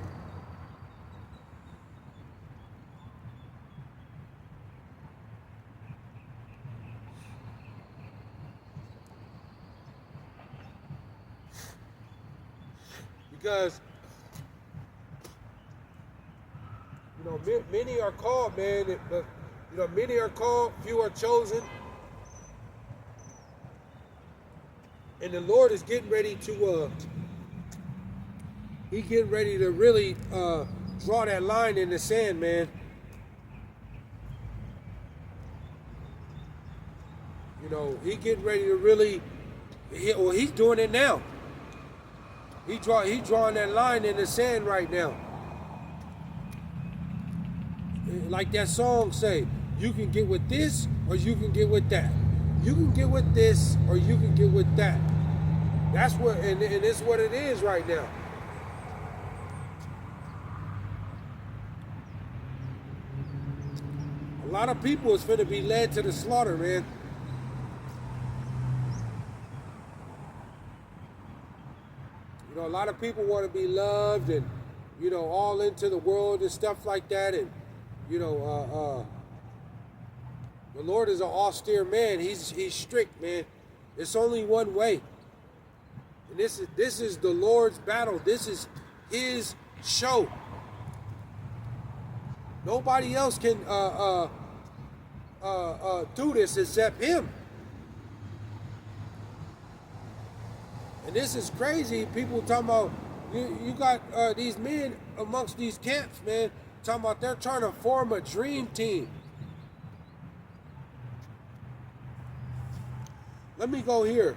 Because, you know, many are called, man, but, you know, many are called, few are chosen. And the Lord is getting ready to, He's getting ready to really draw that line in the sand, man. You know, He's getting ready to really, He's doing it now. He's drawing that line in the sand right now. Like that song say, you can get with this or you can get with that. You can get with this or you can get with that. That's what, and it's what it is right now. A lot of people is finna be led to the slaughter, man. You know, a lot of people want to be loved and, you know, all into the world and stuff like that. And, you know, the Lord is an austere man. He's strict, man. It's only one way. And this is the Lord's battle. This is His show. Nobody else can do this except Him. And this is crazy. People talking about, you got these men amongst these camps, man, talking about they're trying to form a dream team. Let me go here.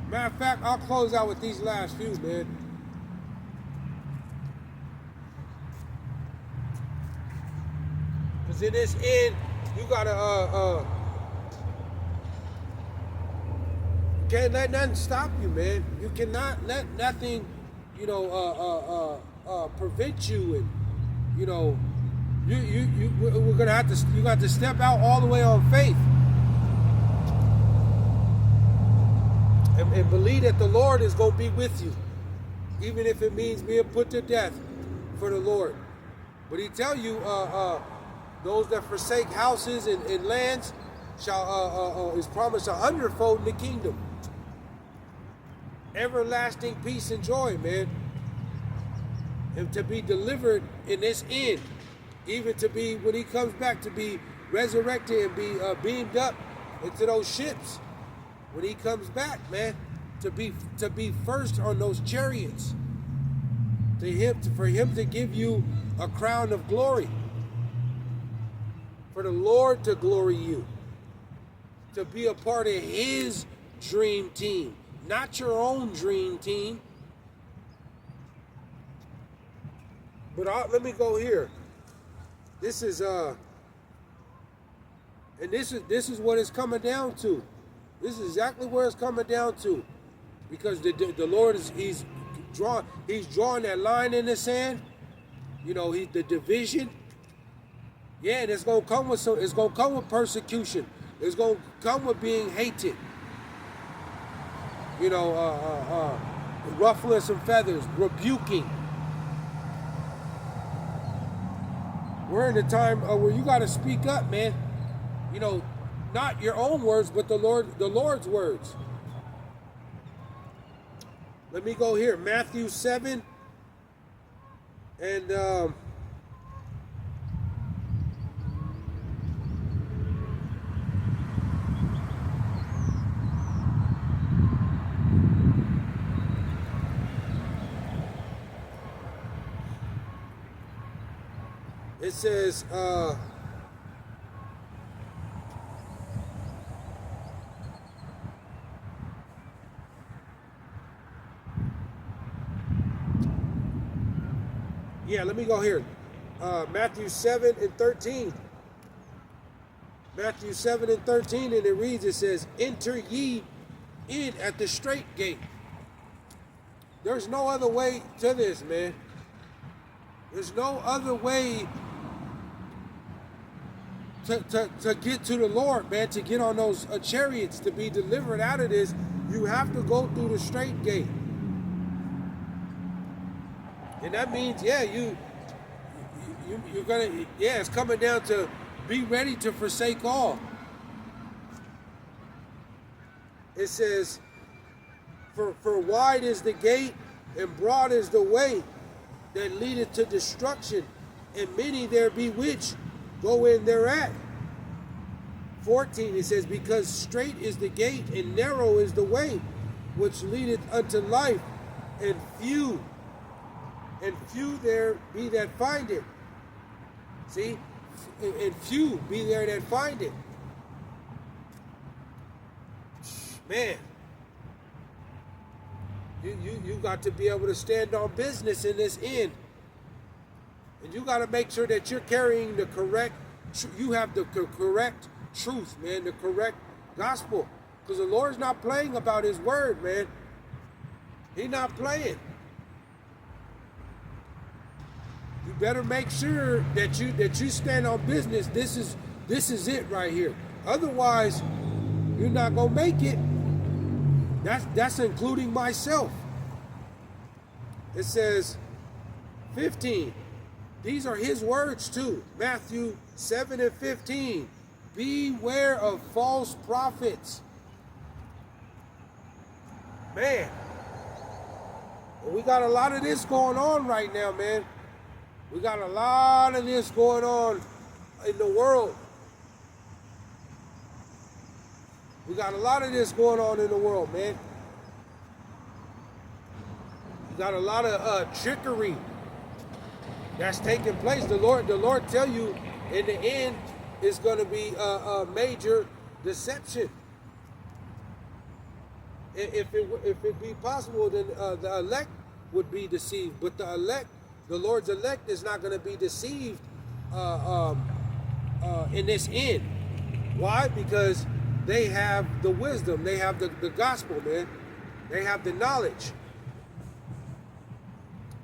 Matter of fact, I'll close out with these last few, man. Because in this end, you gotta, you can't let nothing stop you, man. You cannot let nothing, you know, prevent you and, you know, we're gonna have to. You got to step out all the way on faith, and believe that the Lord is gonna be with you, even if it means being put to death for the Lord. But He tell you, those that forsake houses and lands shall is promised 100-fold in the kingdom. Everlasting peace and joy, man, and to be delivered in this end. Even to be, when He comes back, to be resurrected and be beamed up into those ships. When He comes back, man, to be first on those chariots. For Him to give you a crown of glory. For the Lord to glory you. To be a part of His dream team, not your own dream team. But let me go here. This is and this is what it's coming down to. This is exactly where it's coming down to, because the Lord he's drawing that line in the sand. You know, the division. Yeah, and it's gonna come with it's gonna come with persecution. It's gonna come with being hated. You know, ruffling some feathers, rebuking. We're in a time where you got to speak up, man. You know, not your own words, but the Lord's words. Let me go here, Matthew 7, and it says, yeah, let me go here. Matthew 7 and 13. Matthew 7 and 13, and it reads, it says, enter ye in at the straight gate. There's no other way to this, man. There's no other way to get to the Lord, man, to get on those chariots, to be delivered out of this. You have to go through the straight gate. And that means, yeah, you're gonna, yeah, it's coming down to be ready to forsake all. It says, for wide is the gate and broad is the way that leadeth to destruction, and many there be which go in thereat. 14, it says, because strait is the gate and narrow is the way which leadeth unto life, and few there be that find it. See? And few be there that find it. Man, you got to be able to stand on business in this end. And you got to make sure that you're carrying the correct, you have the correct truth, man, the correct gospel. Because the Lord's not playing about His word, man. He's not playing. You better make sure that you stand on business. This is it right here. Otherwise, you're not gonna make it. That's including myself. It says 15. These are His words too. Matthew 7 and 15. Beware of false prophets. Man, we got a lot of this going on right now, man. We got a lot of this going on in the world. We got a lot of this going on in the world, man. We got a lot of trickery that's taking place. The Lord tell you in the end it's going to be a major deception. If it be possible, then the elect would be deceived, but the Lord's elect is not going to be deceived in this end. Why? Because they have the wisdom. They have the gospel, man. They have the knowledge.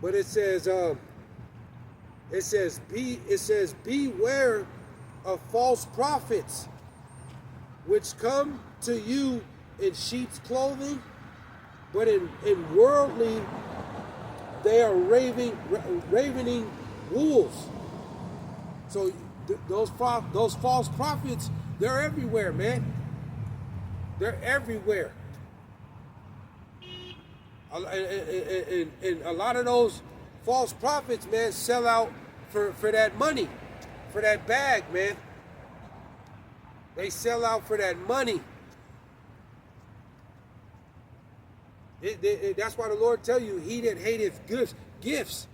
But it says, It says beware of false prophets, which come to you in sheep's clothing, but in worldly they are ravening wolves. So those false prophets, they're everywhere, man. They're everywhere. And a lot of those false prophets, man, sell out for that money, for that bag, man. They sell out for that money. That's why the Lord tell you, he that hateth gifts,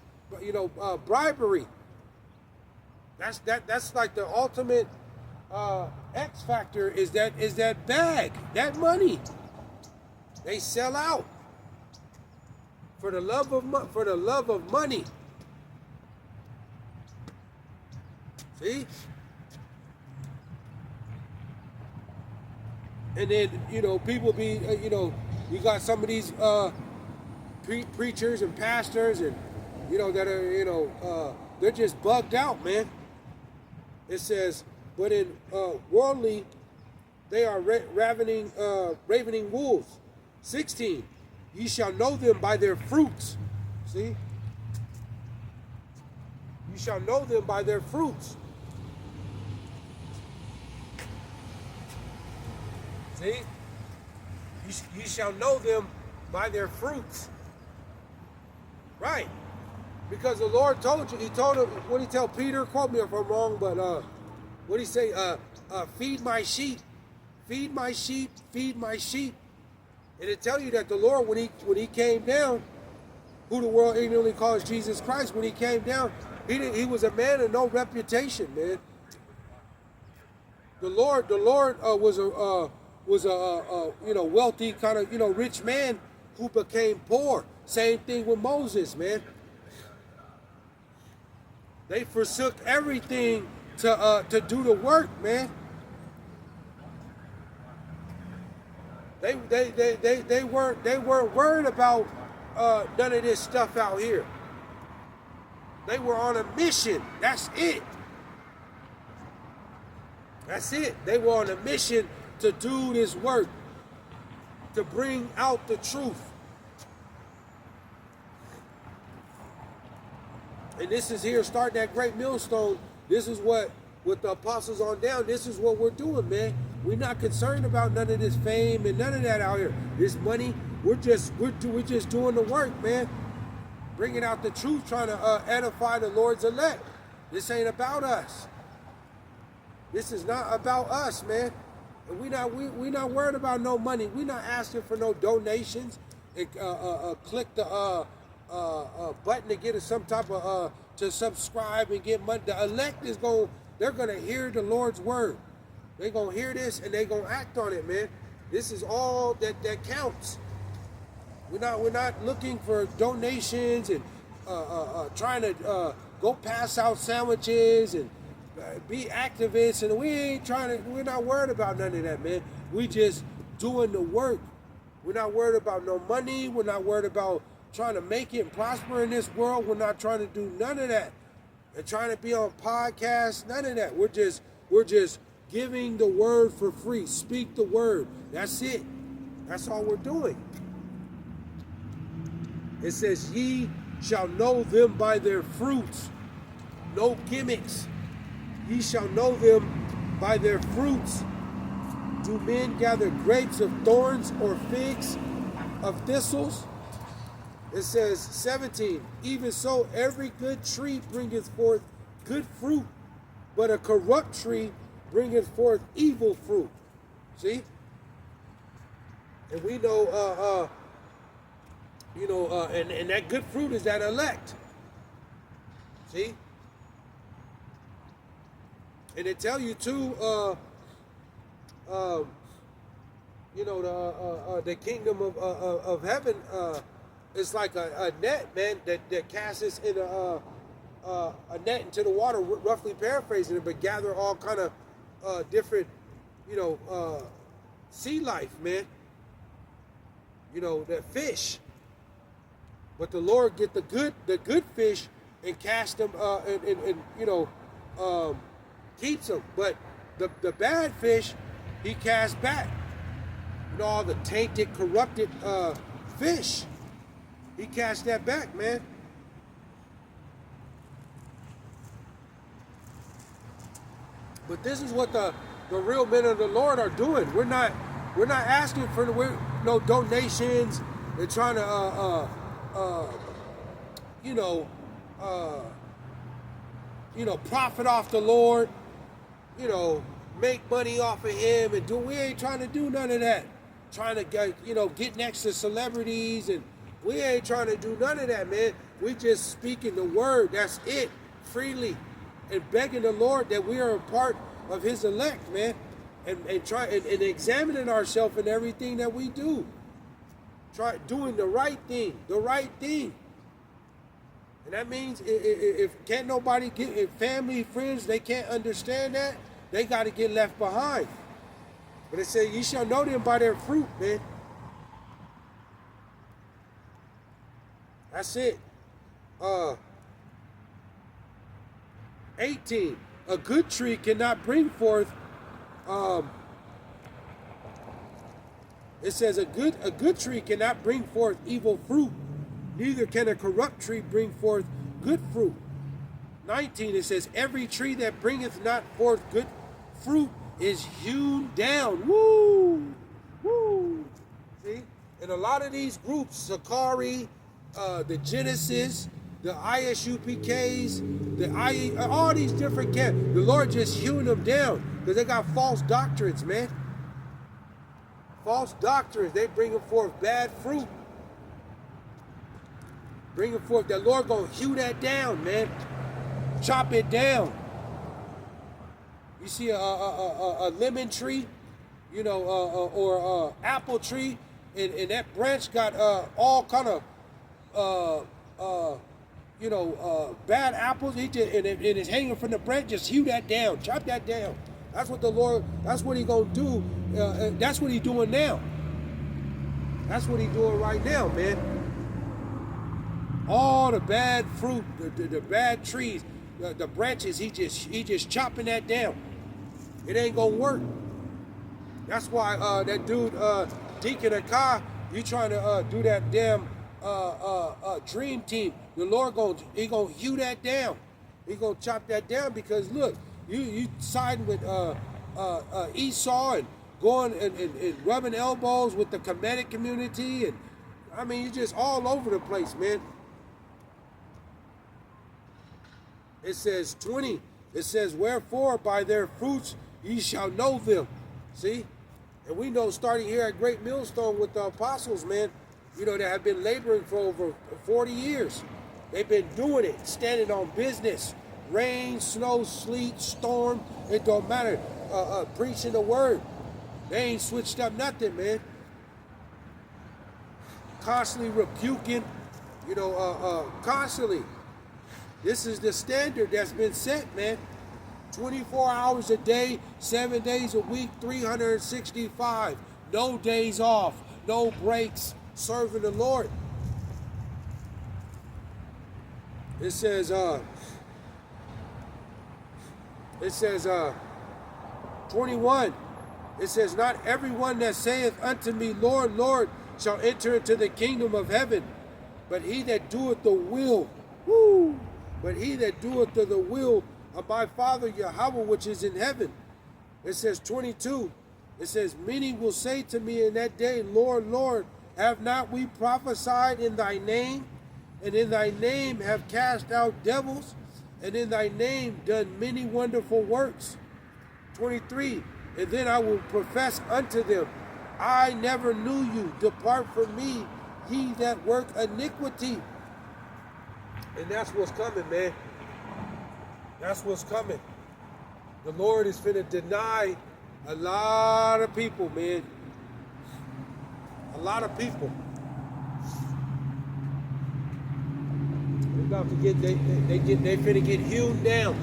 bribery. That's like the ultimate X factor is that bag, that money. They sell out for the love of money. See? And then, people be, you got some of these preachers and pastors and, that are, they're just bugged out, man. It says, but in worldly, they are ravening wolves. 16, ye shall know them by their fruits. See? You shall know them by their fruits. See? You shall know them by their fruits. Right. Because the Lord told you, he told him, what did he tell Peter? Quote me if I'm wrong, but what did he say? Feed my sheep. Feed my sheep. Feed my sheep. And it tell you that the Lord, when he came down, who the world ignorantly calls Jesus Christ, when he came down, he was a man of no reputation, man. The Lord was a wealthy kind of rich man who became poor. Same thing with Moses, man. They forsook everything to do the work, man. They weren't worried about none of this stuff out here. They were on a mission. That's it. That's it. They were on a mission to do this work, to bring out the truth. And this is here, starting that great millstone. This is what, with the apostles on down, this is what we're doing, man. We're not concerned about none of this fame and none of that out here. This money, we're just doing the work, man. Bringing out the truth, trying to edify the Lord's elect. This ain't about us. This is not about us, man. And we not worried about no money. We're not asking for no donations. And click the button to get us some type of to subscribe and get money. The elect they're gonna hear the Lord's word. They're gonna hear this and they're gonna act on it, man. This is all that counts. We're not looking for donations and trying to go pass out sandwiches and be activists, and we're not worried about none of that, man. We just doing the work. We're not worried about no money. We're not worried about trying to make it and prosper in this world. We're not trying to do none of that. And trying to be on podcasts, none of that. We're just giving the word for free. Speak the word. That's it. That's all we're doing. It says, ye shall know them by their fruits. No gimmicks. Ye shall know them by their fruits. Do men gather grapes of thorns or figs of thistles? It says, 17, even so every good tree bringeth forth good fruit, but a corrupt tree bringeth forth evil fruit. See? And we know, and that good fruit is that elect. See? And they tell you too, the kingdom of heaven is like a net, man, that casts in a net into the water, roughly paraphrasing it, but gather all kind of different, sea life, man. That fish. But the Lord get the good fish and cast them and keeps them. But the bad fish, he casts back. You know, all the tainted, corrupted fish, he casts that back, man. But this is what the real men of the Lord are doing. We're not asking for no donations. They're trying to profit off the Lord. Make money off of him and do. We ain't trying to do none of that. Trying to get next to celebrities, and we ain't trying to do none of that, man. We just speaking the word. That's it, freely, and begging the Lord that we are a part of his elect, man, and examining ourselves in everything that we do. Try doing the right thing, and that means if can't nobody get, if family, friends, they can't understand that, they got to get left behind. But it says, "You shall know them by their fruit," man. That's it. 18. A good tree cannot bring forth. It says a good tree cannot bring forth evil fruit, neither can a corrupt tree bring forth good fruit. 19. It says every tree that bringeth not forth good fruit is hewn down. Woo, woo. See, and a lot of these groups, Sakari, the Genesis, the ISUPKs, all these different camps, the Lord just hewing them down because they got false doctrines, man. False doctrines. They bringing forth bad fruit. Bringing forth, the Lord gonna hew that down, man. Chop it down. You see a lemon tree, or apple tree, and that branch got all kind of bad apples. And it's hanging from the branch. Just hew that down, chop that down. That's what the Lord. That's what He gonna do. That's what He's doing now. That's what He's doing right now, man. All the bad fruit, the bad trees, the branches. He just chopping that down. It ain't gonna work. That's why that dude Deacon Akai, you trying to do that damn dream team. The Lord gonna hew that down. He gonna chop that down because look, you siding with Esau and going and rubbing elbows with the Kemetic community, and I mean you just all over the place, man. It says 20. It says, "Wherefore by their fruits ye shall know them." See? And we know starting here at Great Millstone with the apostles, man, that have been laboring for over 40 years. They've been doing it, standing on business. Rain, snow, sleet, storm, it don't matter. Preaching the word. They ain't switched up nothing, man. Constantly rebuking, constantly. This is the standard that's been set, man. 24 hours a day, 7 days a week, 365. No days off, no breaks, serving the Lord. It says 21. It says, "Not everyone that saith unto me, Lord, Lord, shall enter into the kingdom of heaven, but he that doeth the will." Woo! But he that doeth the will of my Father Yahawah which is in heaven. It says 22. It says, "Many will say to me in that day, Lord, Lord, have not we prophesied in thy name? And in thy name have cast out devils? And in thy name done many wonderful works?" 23. "And then I will profess unto them, I never knew you. Depart from me, ye that work iniquity." And that's what's coming, man. That's what's coming. The Lord is finna deny a lot of people, man. A lot of people. They about to get they finna get hewn down.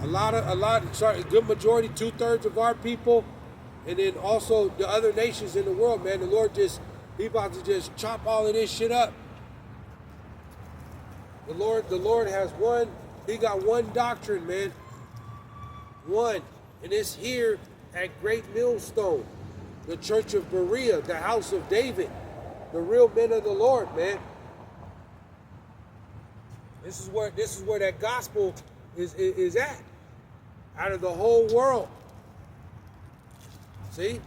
A good majority, 2/3 of our people, and then also the other nations in the world, man. The Lord he about to just chop all of this shit up. The Lord has one. He got one doctrine, man. One. And it's here at Great Millstone, the Church of Berea, the house of David, the real men of the Lord, man. This is where that gospel is at. Out of the whole world. See?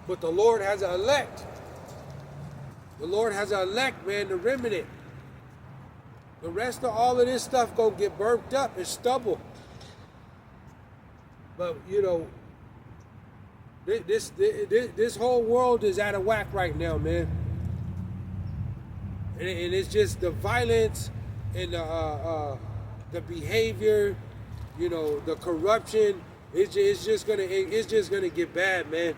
But the Lord has an elect. The Lord has an elect, man, the remnant. The rest of all of this stuff gonna get burnt up. It's stubble. But you know, this whole world is out of whack right now, man. And it's just the violence and the behavior, you know, the corruption. It's just gonna get bad, man.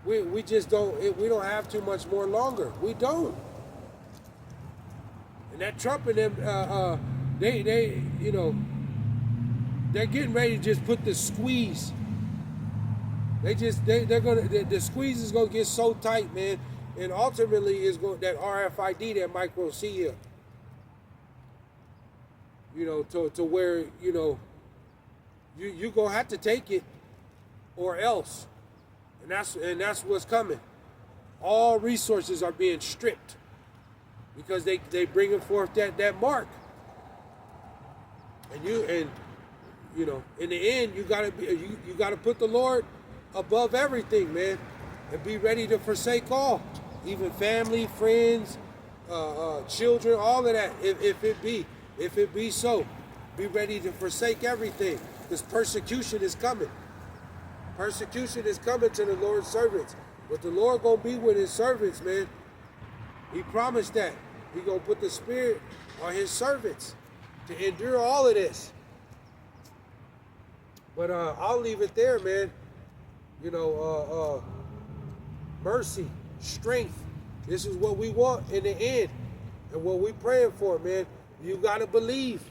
We just don't have too much more longer. We don't. And that Trump and them, they you know, they're getting ready to just put the squeeze. The squeeze is gonna get so tight, man, and ultimately is going that RFID, that micro CF. You know, to where, you know, you gonna have to take it, or else, and that's what's coming. All resources are being stripped because they bringing forth that mark, and you know, in the end, you gotta put the Lord above everything, man, and be ready to forsake all, even family, friends, children, all of that. If it be so, be ready to forsake everything, because persecution is coming. Persecution is coming to the Lord's servants, but the Lord gonna be with His servants, man. He promised that He gonna put the Spirit on His servants to endure all of this. But I'll leave it there, man. You know, mercy, strength. This is what we want in the end, and what we praying for, man. You gotta believe.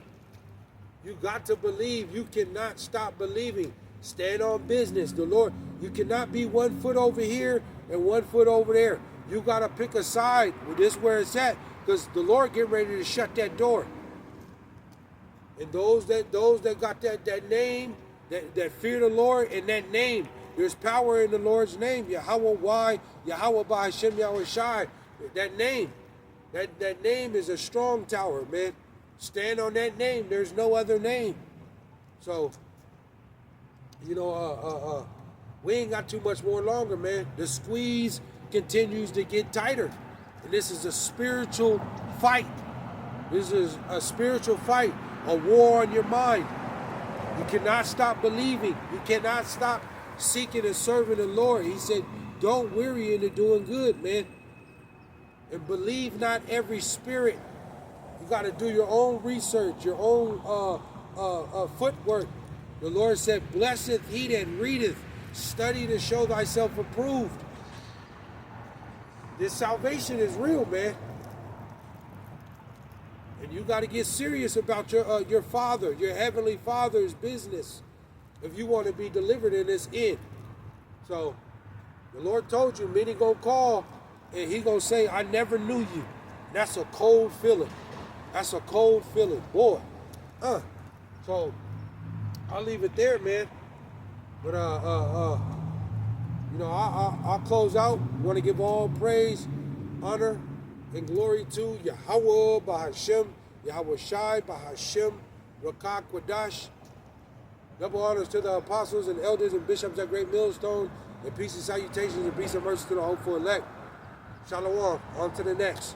You got to believe. You cannot stop believing. Stand on business. The Lord. You cannot be 1 foot over here and 1 foot over there. You gotta pick a side. Well, this is where it's at, because the Lord getting ready to shut that door. And those that got that name, that fear the Lord, and that name, there's power in the Lord's name. Yahawah, Yahawah, Bahasham, Yahawashi. That name is a strong tower, man. Stand on that name. There's no other name. So, you know, we ain't got too much more longer, man. The squeeze continues to get tighter, and this is a spiritual fight. This is a spiritual fight, a war on your mind. You cannot stop believing. You cannot stop seeking and serving the Lord. He said, don't weary into doing good, man. And believe not every spirit. You got to do your own research, your own footwork. The Lord said, blessed he that readeth, study to show thyself approved. This salvation is real, man. And you got to get serious about your Father, your Heavenly Father's business, if you want to be delivered in this end. So, the Lord told you, many gonna call, and He gonna say, I never knew you. That's a cold feeling. That's a cold feeling, boy. So, I'll leave it there, man. But you know, I'll close out. Want to give all praise, honor, and glory to Yahawah, Bahasham, Yahawashi, Bahasham, Rakak, Quadash. Double honors to the apostles and elders and bishops at Great Millstone, and peace and salutations and peace and mercy to the hopeful elect. Shalom. On to the next.